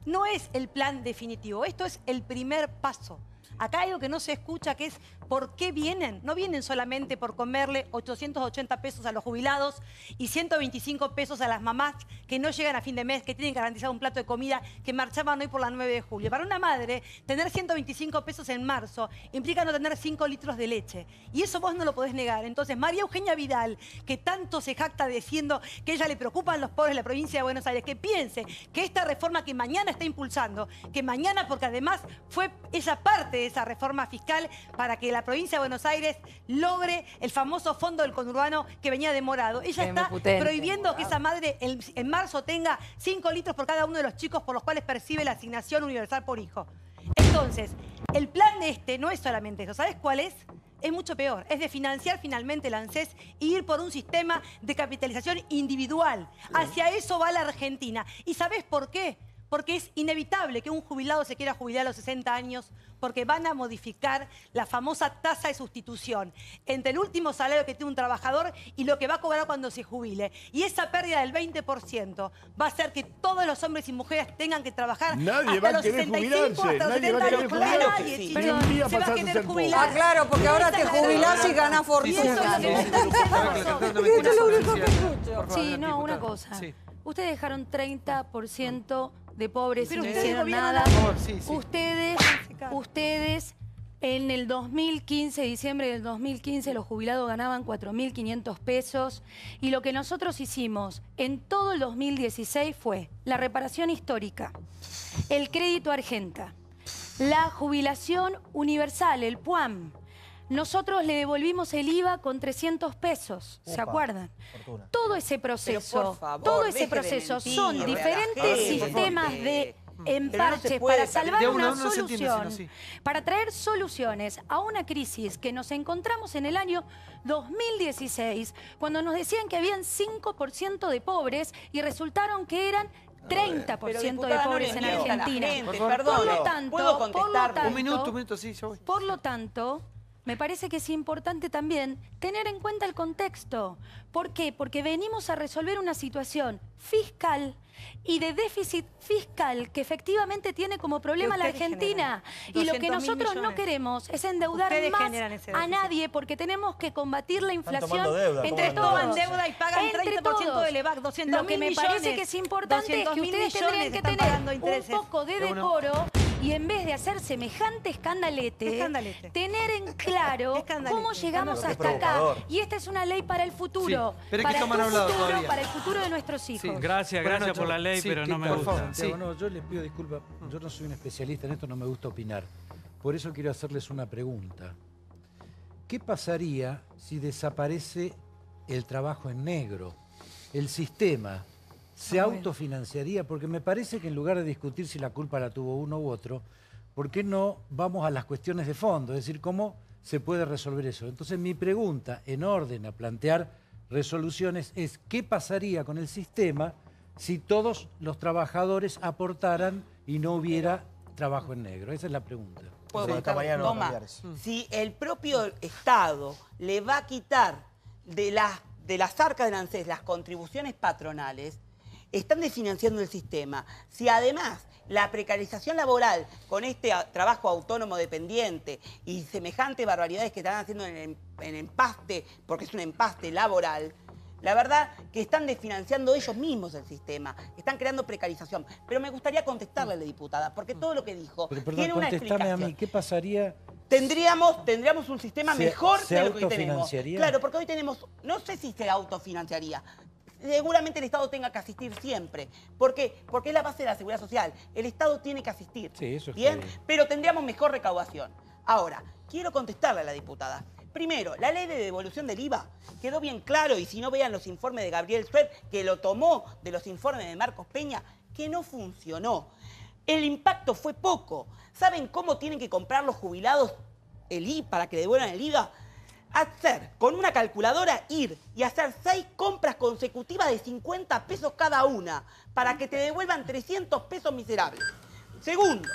No es el plan definitivo, esto es el primer paso. Acá hay algo que no se escucha, que es por qué vienen. No vienen solamente por comerle 880 pesos a los jubilados y 125 pesos a las mamás que no llegan a fin de mes, que tienen garantizado un plato de comida, que marchaban hoy por la 9 de julio. Para una madre, tener 125 pesos en marzo implica no tener 5 litros de leche. Y eso vos no lo podés negar. Entonces, María Eugenia Vidal, que tanto se jacta diciendo que a ella le preocupan los pobres de la provincia de Buenos Aires, que piense que esta reforma que mañana está impulsando, que mañana, porque además fue esa parte de esa reforma fiscal para que la provincia de Buenos Aires logre el famoso fondo del conurbano que venía demorado. Ella está prohibiendo que esa madre en marzo tenga 5 litros por cada uno de los chicos por los cuales percibe la asignación universal por hijo. Entonces, el plan de este no es solamente eso. ¿Sabes cuál es? Es mucho peor. Es de financiar finalmente el ANSES y ir por un sistema de capitalización individual. Hacia eso va la Argentina. ¿Y sabes por qué? Porque es inevitable que un jubilado se quiera jubilar a los 60 años porque van a modificar la famosa tasa de sustitución entre el último salario que tiene un trabajador y lo que va a cobrar cuando se jubile. Y esa pérdida del 20% va a hacer que todos los hombres y mujeres tengan que trabajar hasta los 65, hasta los 70 años. Nadie se va a querer jubilar. Ah, claro, porque ahora te jubilás y ganás fortuna. Sí, no, una cosa. Ustedes dejaron 30% de pobres y no hicieron nada. Ustedes en el 2015, diciembre del 2015, los jubilados ganaban 4.500 pesos y lo que nosotros hicimos en todo el 2016 fue la reparación histórica, el crédito Argenta, la jubilación universal, el PUAM. Nosotros le devolvimos el IVA con 300 pesos, ¿se acuerdan? Fortuna. Todo ese proceso, son diferentes sistemas de emparches para salvar una solución, para traer soluciones a una crisis que nos encontramos en el año 2016, cuando nos decían que habían 5% de pobres y resultaron que eran 30% de pobres en Argentina. Por lo tanto, un minuto, sí, yo voy. Por lo tanto, me parece que es importante también tener en cuenta el contexto. ¿Por qué? Porque venimos a resolver una situación fiscal y de déficit fiscal que efectivamente tiene como problema la Argentina. Y lo que nosotros no queremos es endeudar más a nadie, porque tenemos que combatir la inflación entre todos. Toman deuda y pagan 30% del EVAC, 200.000 millones. Lo que me parece que es importante es que ustedes tendrían que tener un poco de decoro y en vez de hacer semejante escandalete, tener en claro cómo llegamos hasta acá. Y esta es una ley para el futuro, para tu futuro, para el futuro de nuestros hijos. Gracias por la ley, pero no me gusta. No, yo les pido disculpas, yo no soy un especialista en esto, no me gusta opinar. Por eso quiero hacerles una pregunta. ¿Qué pasaría si desaparece el trabajo en negro? El sistema se autofinanciaría, porque me parece que en lugar de discutir si la culpa la tuvo uno u otro, ¿por qué no vamos a las cuestiones de fondo? Es decir, ¿cómo se puede resolver eso? Entonces mi pregunta, en orden a plantear resoluciones, es ¿qué pasaría con el sistema si todos los trabajadores aportaran y no hubiera trabajo en negro? Esa es la pregunta. Si el propio Estado le va a quitar de las arcas del ANSES las contribuciones patronales, están desfinanciando el sistema. Si además la precarización laboral con este trabajo autónomo dependiente y semejantes barbaridades que están haciendo en empaste, porque es un empaste laboral, la verdad que están desfinanciando ellos mismos el sistema, están creando precarización. Pero me gustaría contestarle a la diputada, porque todo lo que dijo tiene una explicación. A mí, ¿qué pasaría? Tendríamos un sistema mejor ¿Se de lo que hoy tenemos. autofinanciaría? Claro, porque hoy tenemos, no sé si se autofinanciaría. Seguramente el Estado tenga que asistir siempre. ¿Por qué? Porque es la base de la seguridad social. El Estado tiene que asistir. Sí, eso ¿Bien? está bien. Pero tendríamos mejor recaudación. Ahora, quiero contestarle a la diputada. Primero, la ley de devolución del IVA quedó bien claro, y si no vean los informes de Gabriel Suet, que lo tomó de los informes de Marcos Peña, que no funcionó. El impacto fue poco. ¿Saben cómo tienen que comprar los jubilados el IVA para que devuelvan el IVA? Hacer con una calculadora, ir y hacer 6 compras consecutivas de 50 pesos cada una para que te devuelvan 300 pesos miserables. Segundo,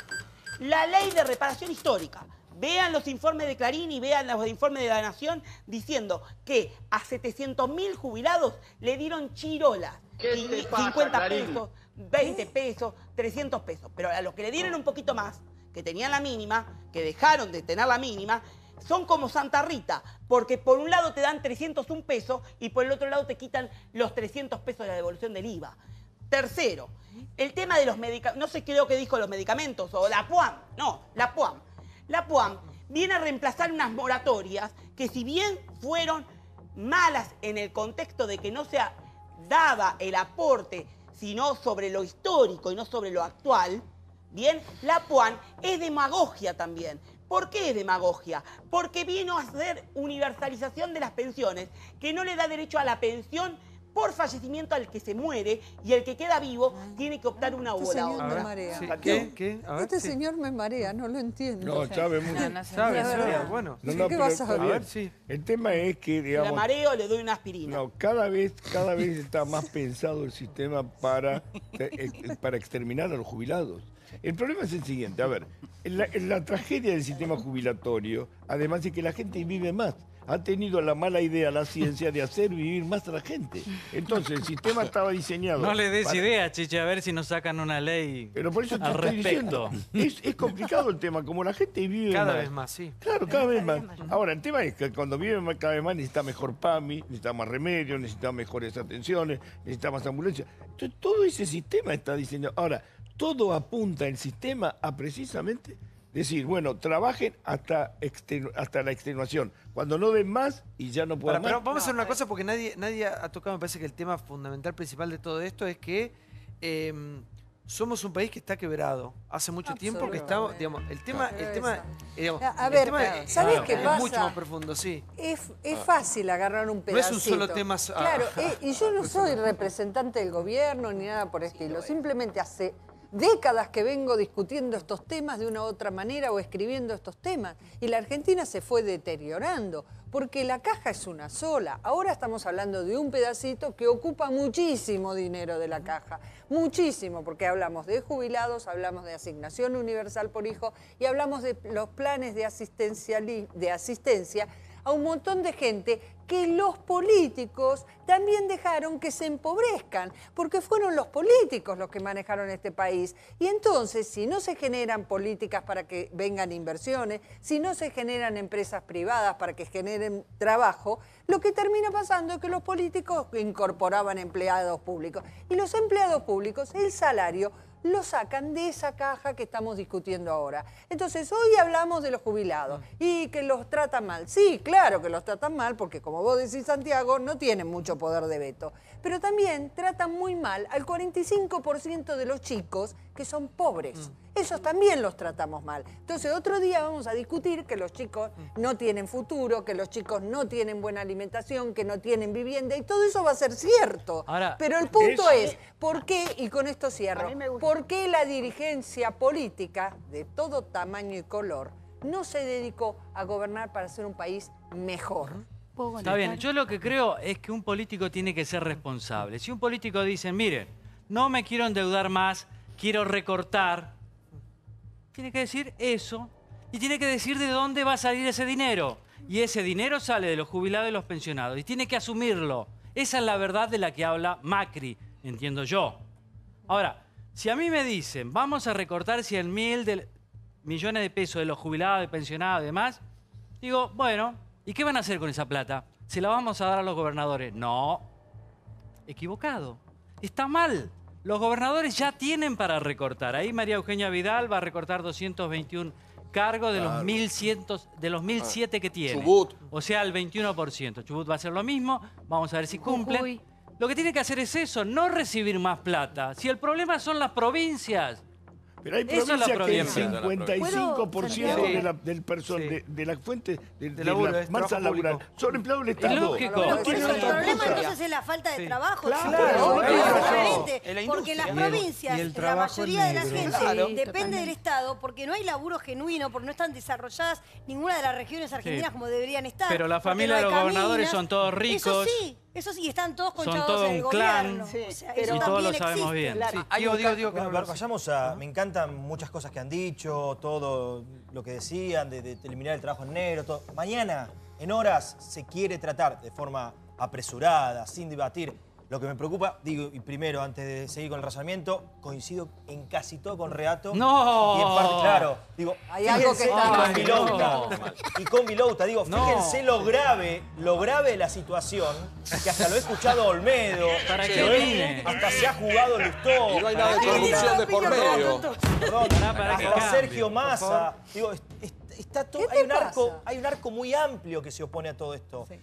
la ley de reparación histórica. Vean los informes de Clarín y vean los informes de La Nación diciendo que a 700.000 jubilados le dieron chirolas. 50 pesos, 20 pesos, 300 pesos. Pero a los que le dieron un poquito más, que tenían la mínima, que dejaron de tener la mínima, son como Santa Rita, porque por un lado te dan 301 pesos y por el otro lado te quitan los 300 pesos de la devolución del IVA. Tercero, el tema de los medicamentos, no sé qué lo que dijo los medicamentos, o la PUAM, no, la PUAM. La PUAM viene a reemplazar unas moratorias que, si bien fueron malas en el contexto de que no se daba el aporte, sino sobre lo histórico y no sobre lo actual, bien, la PUAM es demagogia también. ¿Por qué es demagogia? Porque vino a hacer universalización de las pensiones, que no le da derecho a la pensión por fallecimiento al que se muere, y el que queda vivo tiene que optar una u la otra. Me marea. ¿Qué? A ver, Este señor me marea, no lo entiendo. No, sabe mucho. Bueno. ¿Qué vas a ver? El tema es que, digamos... Si la mareo, le doy una aspirina. No, cada vez está más pensado el sistema para exterminar a los jubilados. El problema es el siguiente, a ver, la tragedia del sistema jubilatorio, además es que la gente vive más. Ha tenido la mala idea la ciencia de hacer vivir más a la gente. Entonces, el sistema estaba diseñado... No le des idea, Chiche, a ver si nos sacan una ley. Pero por eso te al estoy respecto. diciendo, es complicado el tema, como la gente vive Cada vez más, sí. Claro, cada vez más. Ahora, el tema es que cuando vive cada vez más necesita mejor PAMI, necesita más remedios, necesita mejores atenciones, necesita más ambulancia. Entonces, todo ese sistema está diseñado. Ahora, todo apunta el sistema a precisamente decir, bueno, trabajen hasta la extenuación. Cuando no den más y ya no puedan más. Pero vamos a hacer una cosa, porque nadie ha tocado, me parece que el tema fundamental principal de todo esto es que somos un país que está quebrado. Hace mucho tiempo que estamos, digamos, el tema ¿sabés qué pasa? Es mucho más profundo, sí. Es fácil agarrar un pedacito. No es un solo tema. Claro, y yo no soy representante del gobierno ni nada por el estilo. Simplemente hace décadas que vengo discutiendo estos temas de una u otra manera o escribiendo estos temas. Y la Argentina se fue deteriorando. porque la caja es una sola. Ahora estamos hablando de un pedacito que ocupa muchísimo dinero de la caja, muchísimo, porque hablamos de jubilados, hablamos de asignación universal por hijo y hablamos de los planes de asistencia a un montón de gente que los políticos también dejaron que se empobrezcan, porque fueron los políticos los que manejaron este país. Y entonces, si no se generan políticas para que vengan inversiones, si no se generan empresas privadas para que generen trabajo, lo que termina pasando es que los políticos incorporaban empleados públicos. Y los empleados públicos, el salario, lo sacan de esa caja que estamos discutiendo ahora. Entonces, hoy hablamos de los jubilados y que los tratan mal. Sí, claro que los tratan mal porque, como vos decís, Santiago, no tienen mucho poder de veto. Pero también tratan muy mal al 45% de los chicos que son pobres. Esos también los tratamos mal. Entonces, otro día vamos a discutir que los chicos no tienen futuro, que los chicos no tienen buena alimentación, que no tienen vivienda, y todo eso va a ser cierto. Ahora, pero el punto es, ¿por qué, y con esto cierro, por qué la dirigencia política de todo tamaño y color no se dedicó a gobernar para hacer un país mejor? Está bien, yo lo que creo es que un político tiene que ser responsable. Si un político dice, miren, no me quiero endeudar más, quiero recortar, tiene que decir eso y tiene que decir de dónde va a salir ese dinero. Y ese dinero sale de los jubilados y los pensionados y tiene que asumirlo. Esa es la verdad de la que habla Macri, entiendo yo. Ahora, si a mí me dicen, vamos a recortar 100.000 millones de pesos de los jubilados, de pensionados y demás, digo, bueno, ¿y qué van a hacer con esa plata? ¿Se la vamos a dar a los gobernadores? No, equivocado, está mal. Los gobernadores ya tienen para recortar. Ahí María Eugenia Vidal va a recortar 221 cargos de los 1.007 que tiene. Chubut. O sea, el 21%. Chubut va a hacer lo mismo, vamos a ver si cumplen. Lo que tiene que hacer es eso, no recibir más plata. Si el problema son las provincias. Pero hay provincias que el 55% de la fuente de la masa laboral son empleados del Estado. Es lógico. El problema entonces es la falta de trabajo. Claro, porque las provincias, la mayoría de la gente depende del Estado porque no hay laburo genuino, porque no están desarrolladas ninguna de las regiones argentinas como deberían estar. Pero la familia de los gobernadores son todos ricos. Eso sí, están todos son conchados todo en el un clan, gobierno. Sí, o sea, y todos lo sabemos bien. Sí, vayamos a... Me encantan muchas cosas que han dicho, todo lo que decían, de eliminar el trabajo en negro, todo. Mañana, en horas, se quiere tratar de forma apresurada, sin debatir. Lo que me preocupa, digo, y primero, antes de seguir con el razonamiento, coincido en casi todo con Reato. ¡No! Y en parte, claro, digo, hay algo que está y con Vilouta, digo, fíjense lo grave de la situación, que hasta lo he escuchado a Olmedo, ¿Para qué hasta se ha jugado Lustó. Y no hay nada de corrupción de por medio. Perdón, hasta Sergio Massa. Digo, está todo, hay un arco muy amplio que se opone a todo esto. Sí.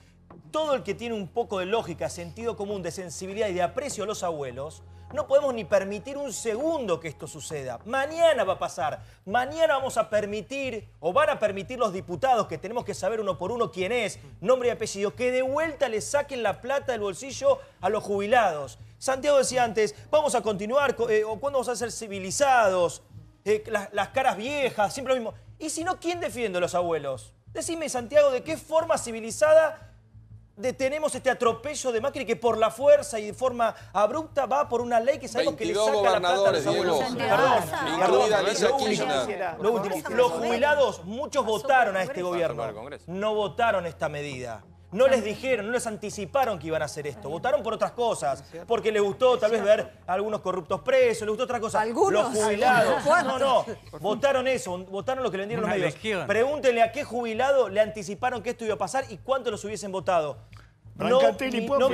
Todo el que tiene un poco de lógica, sentido común, de sensibilidad y de aprecio a los abuelos, no podemos ni permitir un segundo que esto suceda. Mañana va a pasar. Mañana vamos a permitir, o van a permitir los diputados, que tenemos que saber uno por uno quién es, nombre y apellido, que de vuelta le saquen la plata del bolsillo a los jubilados. Santiago decía antes, vamos a continuar, o cuándo vamos a ser civilizados, las caras viejas, siempre lo mismo. Y si no, ¿quién defiende a los abuelos? Decime, Santiago, ¿de qué forma civilizada detenemos este atropello de Macri que por la fuerza y de forma abrupta va por una ley que sabemos que le saca la plata a los abuelos? Lo último, los jubilados, muchos votaron a este gobierno, no votaron esta medida. No les dijeron, no les anticiparon que iban a hacer esto. Votaron por otras cosas, porque les gustó tal vez ver a algunos corruptos presos, les gustó otra cosa. ¿Algunos? Los jubilados. No. Votaron eso, votaron lo que le vendieron los medios. Pregúntenle a qué jubilado le anticiparon que esto iba a pasar y cuántos los hubiesen votado. No minincemos lo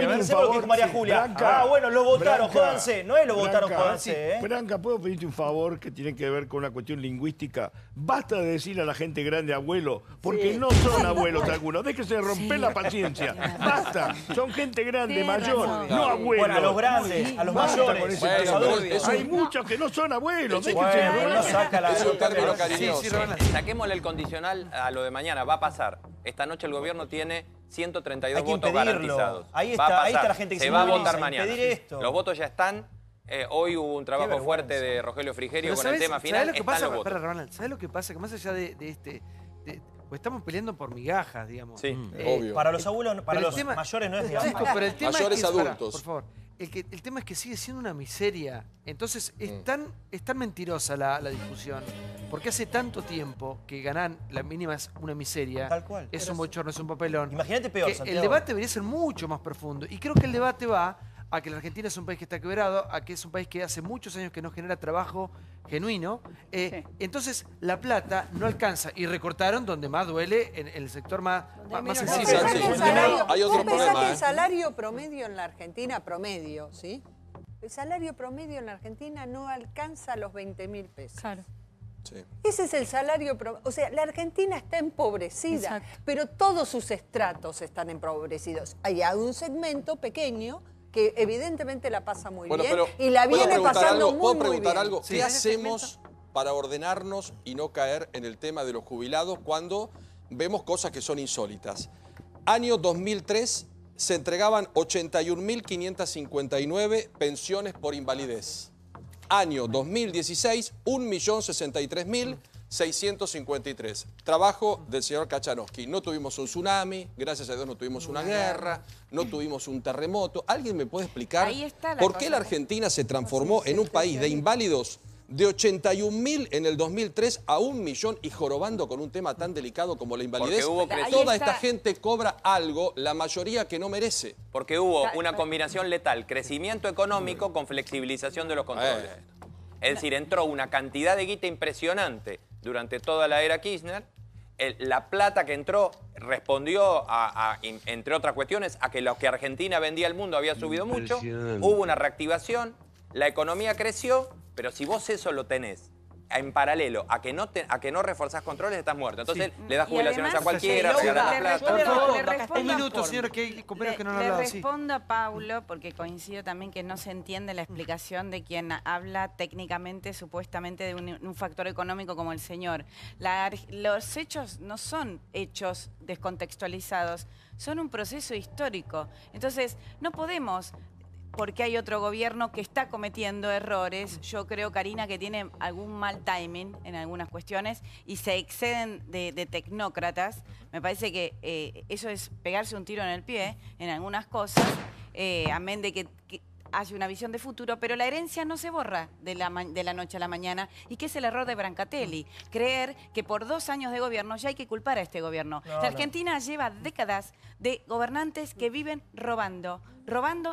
que dijo María Julia. Branca, bueno, lo votaron, jódanse. No es lo votaron, jódanse. Branca, ¿puedo pedirte un favor que tiene que ver con una cuestión lingüística? Basta de decirle a la gente grande abuelo, porque no son abuelos algunos. Déjese romper la paciencia. Basta, son gente grande, mayor, no abuelos. Bueno, a los grandes, a los mayores. Hay muchos que no son abuelos. Saquémosle el condicional a lo de mañana. Va a pasar. Esta noche el gobierno tiene 132 votos garantizados. Ahí está la gente que se va a votar mañana. Los votos ya están. Hoy hubo un trabajo fuerte de Rogelio Frigerio con el tema final. ¿Sabés lo que pasa? ¿Sabés lo que pasa? Que más allá de este... Pues estamos peleando por migajas, digamos. Sí, obvio. Para los abuelos, para los mayores no es migajas. Chicos, pero el tema Mayores es que, adultos. por favor, el tema es que sigue siendo una miseria. Entonces, es tan mentirosa la discusión, porque hace tanto tiempo que ganar la mínima es una miseria. Tal cual. Es un bochorno, es un papelón. Imagínate peor, Que Santiago. el debate debería ser mucho más profundo. Y creo que el debate va a que la Argentina es un país que está quebrado, a que es un país que hace muchos años que no genera trabajo genuino. Entonces, la plata no alcanza. Y recortaron donde más duele, en el sector más sensible. Hay otro problema. El salario promedio en la Argentina, ¿sí? El salario promedio en la Argentina no alcanza los 20.000 pesos. Claro. Sí. Ese es el salario promedio. O sea, la Argentina está empobrecida, Exacto. pero todos sus estratos están empobrecidos. Hay un segmento pequeño que evidentemente la pasa muy bien y la viene pasando muy ¿Puedo preguntar bien. algo? ¿Qué hacemos para ordenarnos y no caer en el tema de los jubilados cuando vemos cosas que son insólitas? Año 2003 se entregaban 81.559 pensiones por invalidez. Año 2016, 1.063.653. Trabajo del señor Kachanowski. No tuvimos un tsunami, gracias a Dios no tuvimos una guerra, no tuvimos un terremoto. ¿Alguien me puede explicar por qué la Argentina se transformó en un país de inválidos de 81.000 en el 2003 a 1 millón y jorobando con un tema tan delicado como la invalidez? Toda esta gente cobra algo, la mayoría que no merece. Porque hubo una combinación letal, crecimiento económico con flexibilización de los controles. Es decir, entró una cantidad de guita impresionante durante toda la era Kirchner. La plata que entró respondió, entre otras cuestiones, a que lo que Argentina vendía al mundo había subido mucho. Hubo una reactivación, la economía creció, pero si vos eso lo tenés en paralelo a que no reforzás controles, estás muerto. Entonces le das jubilaciones a cualquiera, regalás la plata. Un minuto, señora, que hay compañeros que no han hablado. Le respondo a Paulo, porque coincido también que no se entiende la explicación de quien habla técnicamente, supuestamente, de un factor económico como el señor. Los hechos no son hechos descontextualizados, son un proceso histórico. Entonces, no podemos... porque hay otro gobierno que está cometiendo errores. Yo creo, Karina, que tiene algún mal timing en algunas cuestiones y se exceden de tecnócratas. Me parece que eso es pegarse un tiro en el pie en algunas cosas, amén de que hace una visión de futuro, pero la herencia no se borra de la noche a la mañana, y que es el error de Brancatelli, creer que por 2 años de gobierno ya hay que culpar a este gobierno. La Argentina lleva décadas de gobernantes que viven robando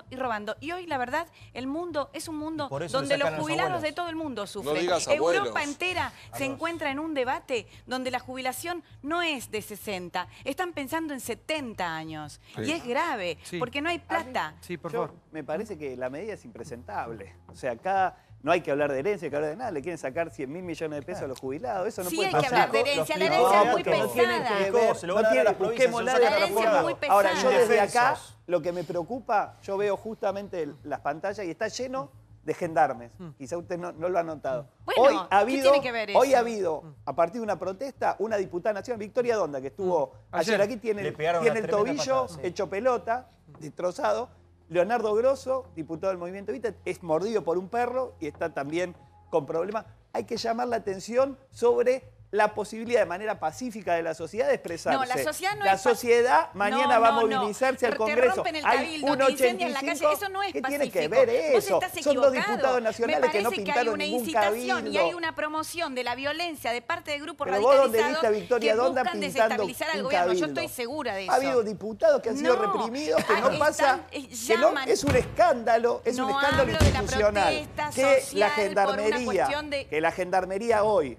y robando. Y hoy, la verdad, el mundo es un mundo donde los jubilados de todo el mundo sufren. No digas abuelos. Europa entera se encuentra en un debate donde la jubilación no es de 60, están pensando en 70 años. Sí. Y es grave, porque no hay plata. Sí, por favor. Me parece que la medida es impresentable. O sea, acá no hay que hablar de herencia, hay que hablar de nada. Le quieren sacar 100.000 millones de pesos a los jubilados. Eso no Sí, puede hay que pasar. hablar de herencia. La herencia es muy pesada. Se lo van a dar a las provincias, busquémosla se de lo sacan otra afuera. forma. muy pesada. Ahora, yo desde Indefensos. acá, lo que me preocupa, yo veo justamente las pantallas y está lleno de gendarmes. Quizá usted no lo ha notado. Bueno, hoy ¿qué tiene que ver eso? ha habido, a partir de una protesta, una diputada nacional, Victoria Donda, que estuvo ayer aquí, tiene Le pegaron el una tremenda tobillo patada, sí. hecho pelota, destrozado. Leonardo Grosso, diputado del Movimiento Evita, es mordido por un perro y está también con problemas. Hay que llamar la atención sobre la posibilidad de manera pacífica de la sociedad de expresarse. No, la sociedad no la es sociedad mañana va a movilizarse al Te Congreso. rompen el Hay cabildo, un te incendian la 85. calle, eso no es ¿Qué pacífico. tiene que ver Vos eso? estás Son 2 equivocado. diputados nacionales que no Me parece pintaron que hay una ningún incitación cabildo. y hay una promoción de la violencia de parte de grupos Pero vos dónde radicalizados viste a Victoria que Donda buscan pintando desestabilizar al un gobierno. Yo cabildo? estoy segura de eso. Ha habido diputados que han sido No, reprimidos, que no están- pasa, que no, llaman- es un escándalo, es un No escándalo hablo de la institucional. protesta Que social la por una gendarmería, cuestión de- que la gendarmería hoy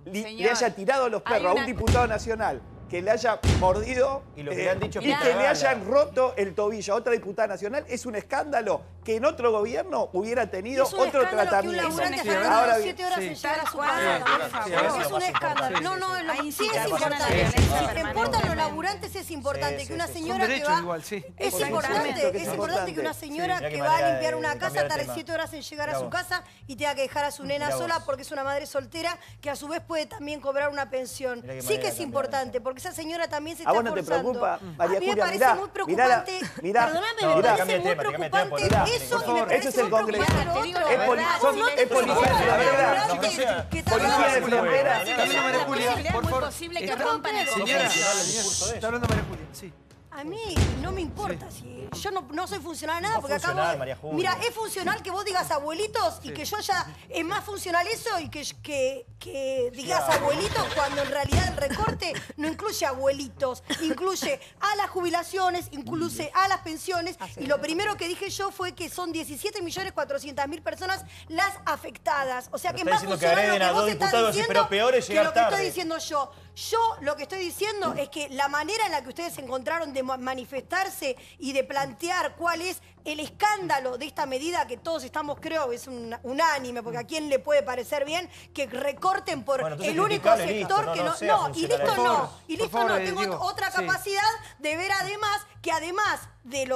le señor, haya tirado los hay perros a una- un diputado nacional, que le haya mordido Y lo que le han dicho es y que que le cagala. hayan roto el tobillo a otra diputada nacional, es un escándalo que en otro gobierno hubiera tenido Es un otro escándalo que un tratamiento. laburante Sí, está Ahora ganando bien, 7 horas en llegar a su casa. Es un escándalo. No, no, sí es importante. Si te importan los laburantes es importante que una señora que va... Es importante que una señora que va a limpiar una casa tarde 7 horas en llegar a su casa y tenga que dejar a su nena sola porque es una madre soltera que a su vez puede también cobrar una pensión. Sí que es importante, porque porque esa señora también se ¿A está vos no te forzando. preocupa, María A mí me Julia? parece muy preocupante. Perdóname, me parece muy preocupante eso y me parece Ese es el muy Congreso. preocupante lo otro. Es policía de la verdad. Policía de frontera. María Julia, por favor. Es posible que rompan el Señora, Congreso. está hablando María Julia, sí. A mí no me importa si yo no soy funcional de nada, No porque funcional, acabo. María Julia. Mira, es funcional que vos digas abuelitos y que yo haya. Es más funcional eso y que digas abuelitos cuando en realidad el recorte no incluye abuelitos, incluye a las jubilaciones, incluye a las pensiones. Y lo primero que dije yo fue que son 17.400.000 personas las afectadas. O sea que es Pero más está diciendo que funcional agreden lo a que vos dos estás diputados y diciendo pero peor es que llegar lo que estoy tarde. diciendo yo. Yo lo que estoy diciendo es que la manera en la que ustedes encontraron de manifestarse y de plantear cuál es el escándalo de esta medida que todos estamos, creo, es unánime, porque a quién le puede parecer bien que recorten por Bueno, entonces el único criticable, sector listo, que no no. sea No, y funcional. listo Por favor, no. Y listo no. Tengo digo, otra sí. capacidad de ver además que además de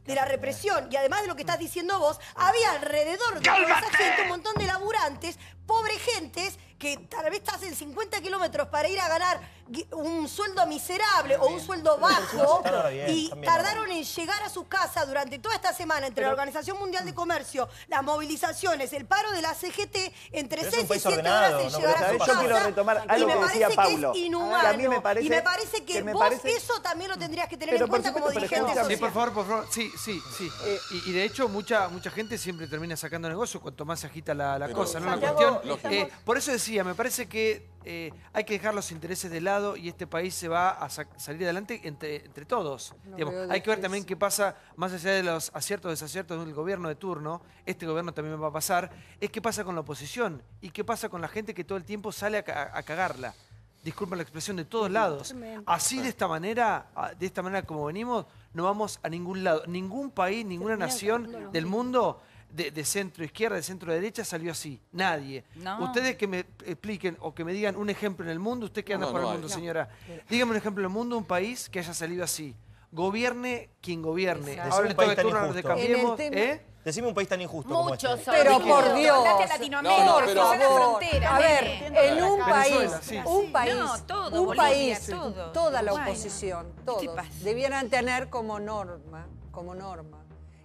la represión y además de lo que estás diciendo vos, había alrededor de toda esa gente un montón de laburantes, pobre gentes, que tal vez estás en 50 kilómetros para ir a ganar un sueldo miserable o un sueldo bajo y tardaron en llegar a su casa durante toda esta semana entre la Organización Mundial de Comercio, las movilizaciones, el paro de la CGT, entre 6 y 7 horas en llegar a su casa. Yo quiero retomar algo que decía Paulo. Que es inhumano. A mí me parece, y me parece que vos eso también lo tendrías que tener en cuenta como dirigente social. Sí, por favor. Sí. Y de hecho, mucha gente siempre termina sacando negocio cuanto más se agita la cosa, ¿no? La cuestión. Por eso decía, me parece que hay que dejar los intereses de lado y este país se va a salir adelante entre todos. Digamos, hay que ver también qué pasa, más allá de los aciertos o desaciertos del gobierno de turno, este gobierno también va a pasar, es qué pasa con la oposición y qué pasa con la gente que todo el tiempo sale a cagarla. Disculpen la expresión, de todos lados. Así, de esta manera como venimos, no vamos a ningún lado. Ningún país, ninguna nación del mundo de centro izquierda, de centro derecha salió así. Nadie. No. Ustedes que me expliquen o que me digan un ejemplo en el mundo, usted que anda por el mundo, señora. Dígame un ejemplo en el mundo, un país que haya salido así. Gobierne quien gobierne. Hable todo el turno de Cambiemos. Decime un país tan injusto como este. Pero por Dios, Latinoamérica, por favor. A ver, en un Venezuela, país, sí. un país, toda la oposición, todos, debieran tener como norma,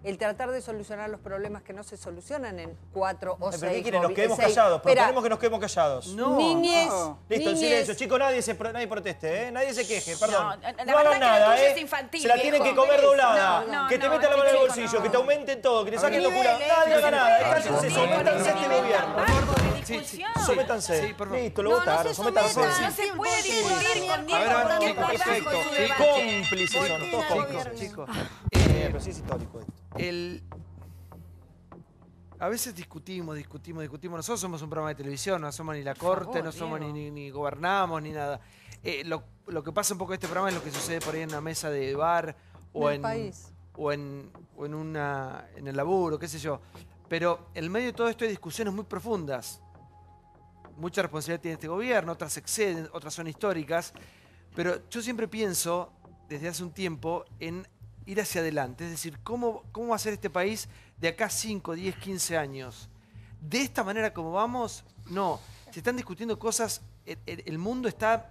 el tratar de solucionar los problemas que no se solucionan en 4 o 6. ¿Pero qué quieren? Nos quedemos callados. Proponemos que nos quedemos callados. No. Niñez. Listo, en silencio. Chicos, nadie proteste, ¿eh? Nadie se queje, perdón. No hagan nada, es infantil, se la tienen que comer doblada. No, que te metan la mano en el bolsillo, que te aumenten todo, que te saquen locura. Nadie haga nada. Cállense, sométanse a este gobierno. Sométanse. Listo, lo votaron. Sométanse. No se puede discutir con Diego. Chicos, perfecto. Cómplices son, todos cómplices. Chicos. Pero sí es histórico esto. A veces discutimos. Nosotros somos un programa de televisión, no somos ni la corte, no somos ni gobernamos, ni nada. Lo que pasa un poco en este programa es lo que sucede por ahí en una mesa de bar o en el laburo, qué sé yo. Pero en medio de todo esto hay discusiones muy profundas. Mucha responsabilidad tiene este gobierno, otras exceden, otras son históricas. Pero yo siempre pienso, desde hace un tiempo, en ir hacia adelante. Es decir, ¿cómo va a ser este país de acá 5, 10, 15 años? De esta manera como vamos, no. Se están discutiendo cosas, el mundo está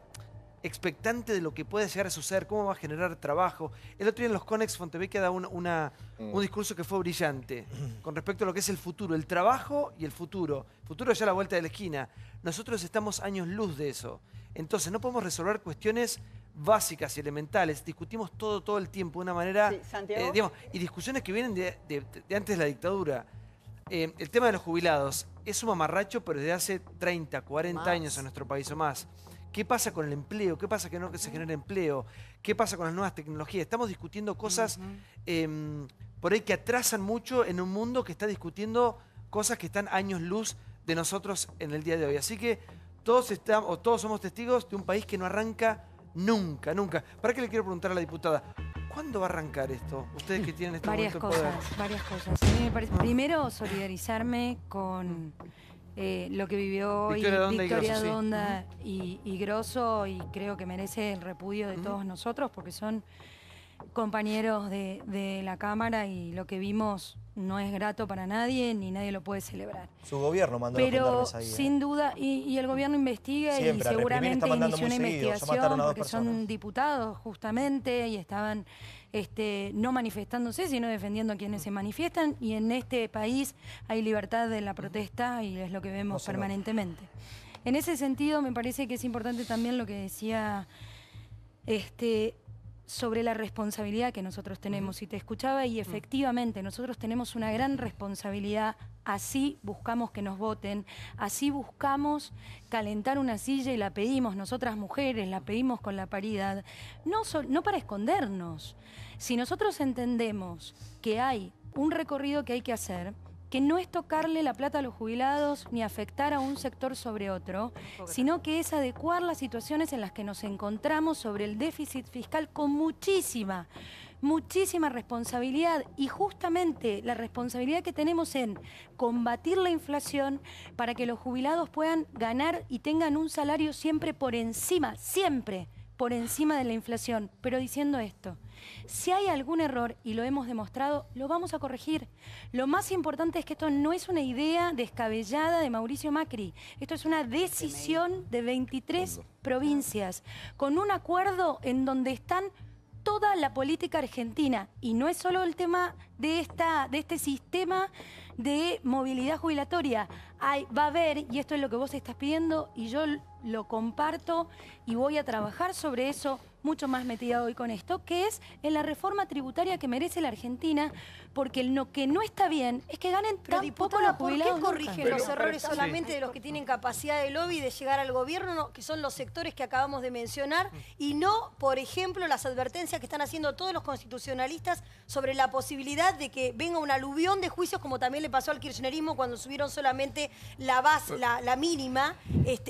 expectante de lo que puede llegar a suceder, cómo va a generar trabajo. El otro día en los Conex Fontevecchia da un discurso que fue brillante con respecto a lo que es el futuro, el trabajo y el futuro. El futuro ya a la vuelta de la esquina. Nosotros estamos años luz de eso. Entonces no podemos resolver cuestiones básicas y elementales. Discutimos todo el tiempo de una manera, digamos, y discusiones que vienen de antes de la dictadura. El tema de los jubilados es un mamarracho, pero desde hace 30, 40 años en nuestro país o más. ¿Qué pasa con el empleo? ¿Qué pasa que no se genera empleo? ¿Qué pasa con las nuevas tecnologías? Estamos discutiendo cosas por ahí que atrasan mucho en un mundo que está discutiendo cosas que están años luz de nosotros en el día de hoy. Así que todos somos testigos de un país que no arranca nunca. ¿Para qué le quiero preguntar a la diputada? ¿Cuándo va a arrancar esto? Ustedes que tienen este momento de poder. Varias cosas. A mí me parece, primero, solidarizarme con lo que vivió hoy Victoria Donda y Grosso, y creo que merece el repudio de todos nosotros, porque son compañeros de la Cámara, y lo que vimos no es grato para nadie, ni nadie lo puede celebrar. Su gobierno mandó los Pero gendarmes ahí. sin duda, y el gobierno investiga Siempre, y seguramente inició una investigación porque personas. son diputados justamente y estaban no manifestándose, sino defendiendo a quienes se manifiestan, y en este país hay libertad de la protesta y es lo que vemos permanentemente. En ese sentido me parece que es importante también lo que decía sobre la responsabilidad que nosotros tenemos. Y te escuchaba, y efectivamente nosotros tenemos una gran responsabilidad. Así buscamos que nos voten, así buscamos calentar una silla y la pedimos nosotras mujeres, la pedimos con la paridad, no para escondernos. Si nosotros entendemos que hay un recorrido que hay que hacer, que no es tocarle la plata a los jubilados ni afectar a un sector sobre otro, sino que es adecuar las situaciones en las que nos encontramos sobre el déficit fiscal con muchísima responsabilidad, y justamente la responsabilidad que tenemos en combatir la inflación para que los jubilados puedan ganar y tengan un salario siempre por encima de la inflación. Pero diciendo esto, si hay algún error, y lo hemos demostrado, lo vamos a corregir. Lo más importante es que esto no es una idea descabellada de Mauricio Macri. Esto es una decisión de 23 provincias, con un acuerdo en donde están toda la política argentina. Y no es solo el tema de este sistema de movilidad jubilatoria. Va a haber, y esto es lo que vos estás pidiendo, y yo lo comparto, y voy a trabajar sobre eso, mucho más metida hoy con esto, que es en la reforma tributaria que merece la Argentina, porque lo que no está bien es que ganen tan poco los jubilados. ¿Por qué corrigen los errores solamente de los que tienen capacidad de lobby de llegar al gobierno, que son los sectores que acabamos de mencionar, y no, por ejemplo, las advertencias que están haciendo todos los constitucionalistas sobre la posibilidad de que venga un aluvión de juicios, como también le pasó al kirchnerismo cuando subieron solamente la base, la mínima,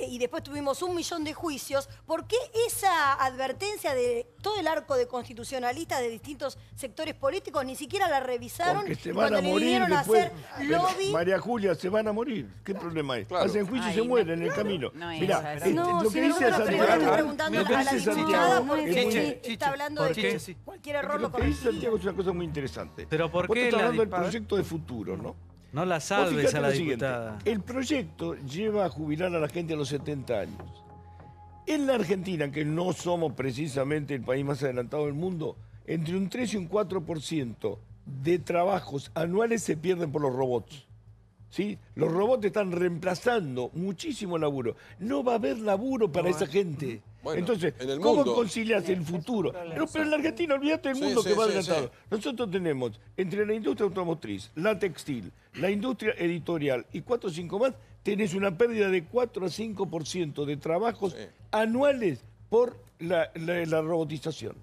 y después tuvimos 1 millón de juicios? ¿Por qué esa advertencia de todo el arco de constitucionalistas de distintos sectores políticos ni siquiera la revisaron? Porque se van a morir después. Lobby. María Julia, se van a morir. ¿Qué problema hay? Claro. Hacen juicio y se mueren en el camino. Mirá, lo que dice Santiago. Está hablando de cualquier error lo que dice Santiago es una cosa muy interesante. Pero ¿por qué estás hablando del proyecto de futuro, no? No la salves a la diputada. El proyecto lleva a jubilar a la gente a los 70 años. En la Argentina, que no somos precisamente el país más adelantado del mundo, entre un 3 y un 4% de trabajos anuales se pierden por los robots. ¿Sí? Los robots están reemplazando muchísimo laburo. No va a haber laburo para esa gente. Bueno, entonces, ¿cómo concilias el futuro? Pero en la Argentina, olvídate del mundo que va adelantado. Nosotros tenemos, entre la industria automotriz, la textil, la industria editorial y 4 o 5 más, tenés una pérdida de 4 a 5% de trabajos anuales por la robotización.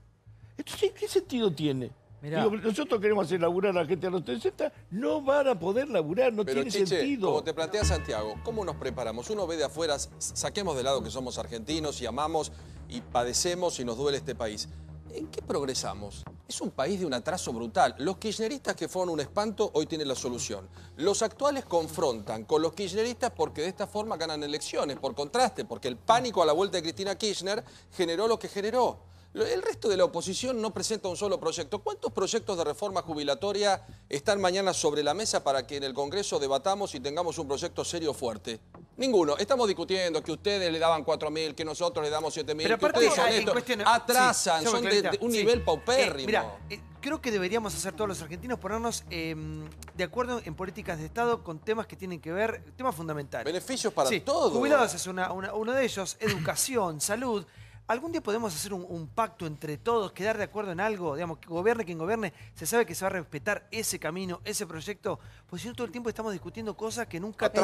Entonces, ¿qué sentido tiene? Digo, nosotros queremos hacer laburar a la gente a los 60, no van a poder laburar, no tiene sentido. Como te plantea Santiago, ¿cómo nos preparamos? Uno ve de afuera, saquemos de lado que somos argentinos y amamos y padecemos y nos duele este país. ¿En qué progresamos? Es un país de un atraso brutal. Los kirchneristas que fueron un espanto hoy tienen la solución. Los actuales confrontan con los kirchneristas porque de esta forma ganan elecciones, por contraste, porque el pánico a la vuelta de Cristina Kirchner generó lo que generó. El resto de la oposición no presenta un solo proyecto. ¿Cuántos proyectos de reforma jubilatoria están mañana sobre la mesa para que en el Congreso debatamos y tengamos un proyecto serio fuerte? Ninguno. Estamos discutiendo que ustedes le daban 4.000, que nosotros le damos 7.000, que ustedes son esto. Atrasan, son de un nivel paupérrimo. Mira, creo que deberíamos hacer todos los argentinos ponernos de acuerdo en políticas de Estado con temas que tienen que ver, temas fundamentales. Beneficios para todos. Jubilados es uno de ellos, educación, salud. ¿Algún día podemos hacer un pacto entre todos, quedar de acuerdo en algo? Digamos, que gobierne quien gobierne, se sabe que se va a respetar ese camino, ese proyecto. Pues si no, todo el tiempo estamos discutiendo cosas que nunca... Lo que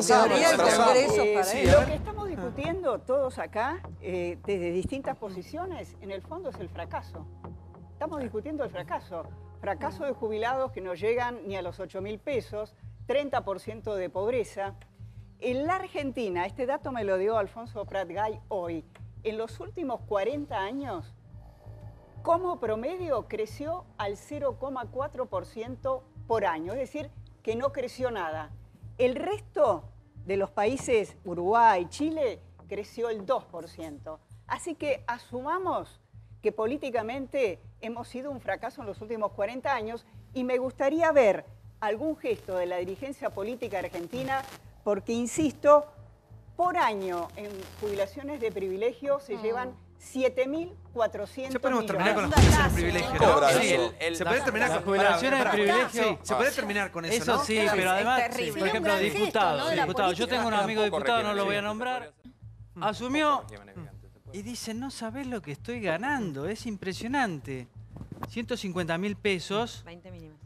estamos discutiendo todos acá, desde distintas posiciones, en el fondo es el fracaso. Estamos discutiendo el fracaso. Fracaso de jubilados que no llegan ni a los 8.000 pesos, 30% de pobreza. En la Argentina, este dato me lo dio Alfonso Prat-Gay hoy, en los últimos 40 años, como promedio, creció al 0,4% por año. Es decir, que no creció nada. El resto de los países, Uruguay, Chile, creció el 2%. Así que asumamos que políticamente hemos sido un fracaso en los últimos 40 años y me gustaría ver algún gesto de la dirigencia política argentina porque, insisto, por año en jubilaciones de privilegio se llevan 7.400 Ya podemos millones. terminar con las jubilaciones de privilegio, ¿no? Cobra Sí, eso. se puede terminar las con jubilaciones de privilegio. Sí, se puede terminar con eso, ¿no? Eso sí, pero además, terrible. por ejemplo, Sería un gran diputados. gesto, ¿no? de la Diputados. Yo tengo un amigo diputado, no lo voy a Sí. nombrar. Asumió y dice, no sabés lo que estoy ganando, es impresionante. 150.000 pesos, 20 mínimas.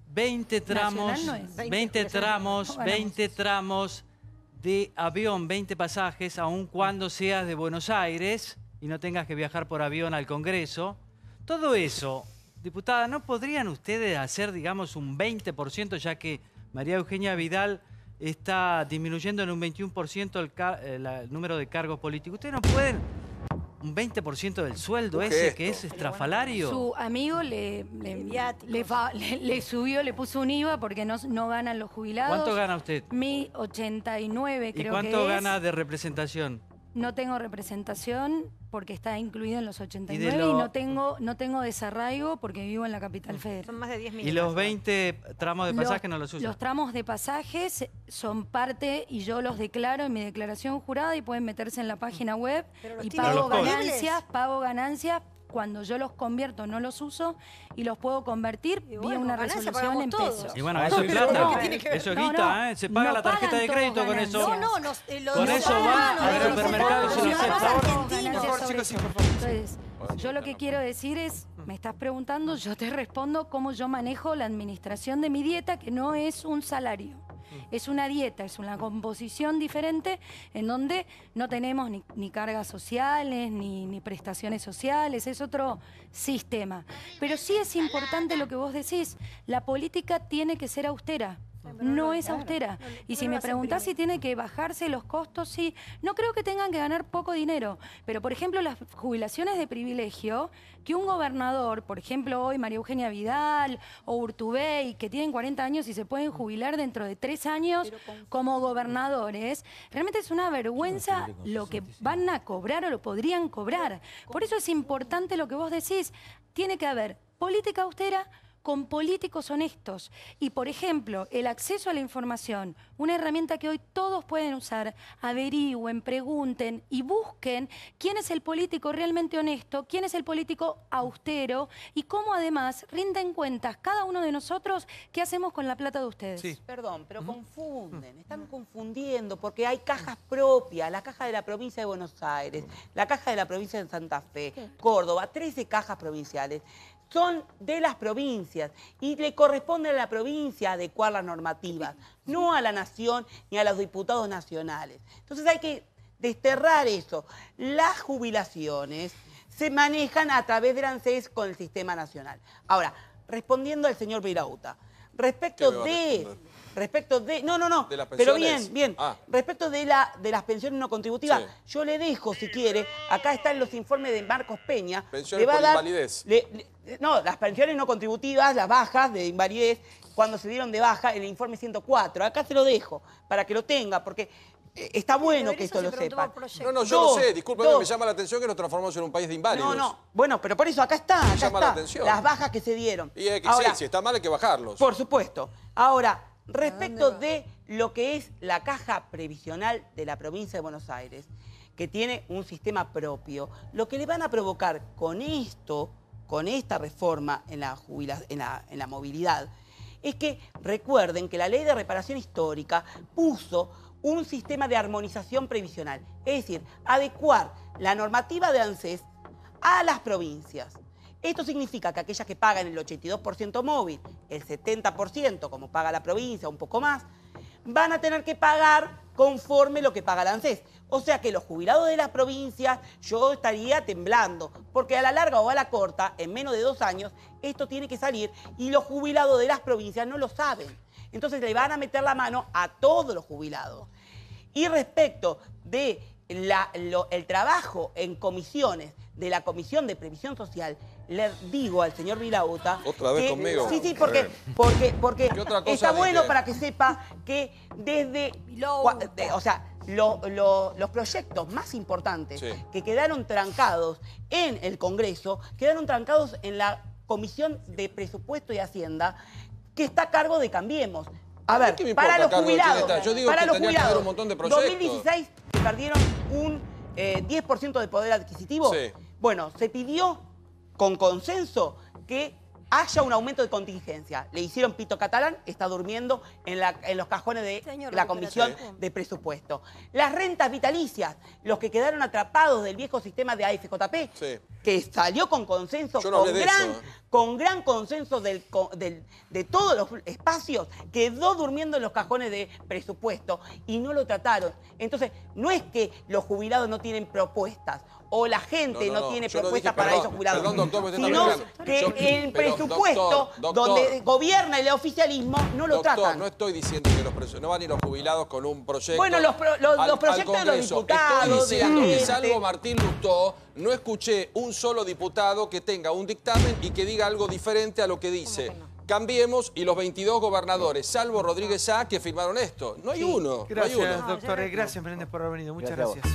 20 tramos, Nacional no es. 20 tramos, No ganamos 20 tramos de avión, 20 pasajes, aun cuando seas de Buenos Aires y no tengas que viajar por avión al Congreso. Todo eso, diputada, ¿no podrían ustedes hacer, digamos, un 20%, ya que María Eugenia Vidal está disminuyendo en un 21% el número de cargos políticos? ¿Ustedes no pueden un 20% del sueldo ese que es estrafalario? Su amigo le subió, le puso un IVA porque no ganan los jubilados. ¿Cuánto gana usted? 1.089 creo que es. ¿Y cuánto gana de representación? No tengo representación porque está incluido en los 89 Y de y, lo- no tengo desarraigo porque vivo en la capital federal. Son más de 10 ¿Y mínimas. los 20 tramos de pasaje no los usan? Los tramos de pasajes son parte y yo los declaro en mi declaración jurada y pueden meterse en la página web y tienen Pero los cobran. pago ganancias. Cuando yo los convierto no los uso y los puedo convertir vía una ganancia resolución en pagamos pesos. Y bueno, eso es plata. No, Eso es no, guita, no. ¿eh? Se paga No la tarjeta pagan de crédito todos con eso. ganancias. Con eso va al supermercado y se lo acepta. Por favor, chicos, Entonces, yo lo que quiero decir es, me estás preguntando, yo te respondo cómo yo manejo la administración de mi dieta, que no es un salario. Es una dieta, es una composición diferente en donde no tenemos ni cargas sociales, ni prestaciones sociales, es otro sistema. Pero sí es importante lo que vos decís, la política tiene que ser austera. No es austera. Y si me preguntás si tiene que bajarse los costos, sí. No creo que tengan que ganar poco dinero. Pero, por ejemplo, las jubilaciones de privilegio, que un gobernador, por ejemplo, hoy María Eugenia Vidal o Urtubey, que tienen 40 años y se pueden jubilar dentro de 3 años como gobernadores, realmente es una vergüenza lo que van a cobrar o lo podrían cobrar. Por eso es importante lo que vos decís. Tiene que haber política austera con políticos honestos. Y, por ejemplo, el acceso a la información, una herramienta que hoy todos pueden usar, averigüen, pregunten y busquen quién es el político realmente honesto, quién es el político austero y cómo además rinden cuentas cada uno de nosotros qué hacemos con la plata de ustedes. Sí. Perdón, pero confunden, están confundiendo porque hay cajas propias, la caja de la provincia de Buenos Aires, la caja de la provincia de Santa Fe, Córdoba, 13 cajas provinciales. Son de las provincias y le corresponde a la provincia adecuar las normativas, no a la nación ni a los diputados nacionales. Entonces hay que desterrar eso. Las jubilaciones se manejan a través del ANSES con el sistema nacional. Ahora, respondiendo al señor Virauta, respecto de... No, ¿De las pero pensiones? bien. Ah. Respecto de las pensiones no contributivas, Sí. yo le dejo, si quiere, acá están los informes de Marcos Peña. Pensiones le va por a dar- invalidez. no, las pensiones no contributivas, las bajas de invalidez, cuando se dieron de baja, el informe 104. Acá se lo dejo, para que lo tenga, porque está bueno que esto lo sepan. No, yo lo sé, discúlpeme, me llama la atención que nos transformamos en un país de inválidos. No, bueno, pero por eso acá está, Me acá llama la está. atención. Las bajas que se dieron. Y es que Ahora, sí, si está mal hay que bajarlos. por supuesto. Ahora, respecto de lo que es la caja previsional de la provincia de Buenos Aires, que tiene un sistema propio, lo que le van a provocar con esto, con esta reforma en la movilidad, es que recuerden que la Ley de Reparación Histórica puso un sistema de armonización previsional, es decir, adecuar la normativa de ANSES a las provincias. Esto significa que aquellas que pagan el 82% móvil, el 70% como paga la provincia, un poco más, van a tener que pagar conforme lo que paga la ANSES. O sea que los jubilados de las provincias, yo estaría temblando, porque a la larga o a la corta, en menos de 2 años, esto tiene que salir y los jubilados de las provincias no lo saben. Entonces le van a meter la mano a todos los jubilados. Y respecto de el trabajo en comisiones de la Comisión de Previsión Social, le digo al señor Virauta... ¿Otra vez conmigo? Sí, porque ¿Qué otra cosa está bueno dije? para que sepa que desde... o sea, los proyectos más importantes que quedaron trancados en el Congreso, quedaron trancados en la Comisión de Presupuesto y Hacienda, que está a cargo de Cambiemos. A ver, para los jubilados, yo digo que tendría que haber un montón de proyectos. 2016 perdieron un 10% de poder adquisitivo. Bueno, se pidió con consenso que haya un aumento de contingencia. Le hicieron pito catalán, está durmiendo en los cajones de la Comisión de Presupuesto. Las rentas vitalicias, los que quedaron atrapados del viejo sistema de AFJP, que salió con consenso, con gran consenso de todos los espacios, quedó durmiendo en los cajones de presupuesto y no lo trataron. Entonces, no es que los jubilados no tienen propuestas o la gente no tiene propuestas para esos jubilados, sino que el presupuesto donde gobierna el oficialismo no lo tratan. No estoy diciendo que no van ni los jubilados con un proyecto. Bueno, los proyectos de los diputados. Estoy diciendo que salvo Martín Lustó, no escuché un solo diputado que tenga un dictamen y que diga algo diferente a lo que dice Cambiemos y los 22 gobernadores, salvo Rodríguez A, que firmaron esto. No hay uno. Gracias, no hay uno. doctor. Gracias, Menéndez, por haber venido. Muchas gracias.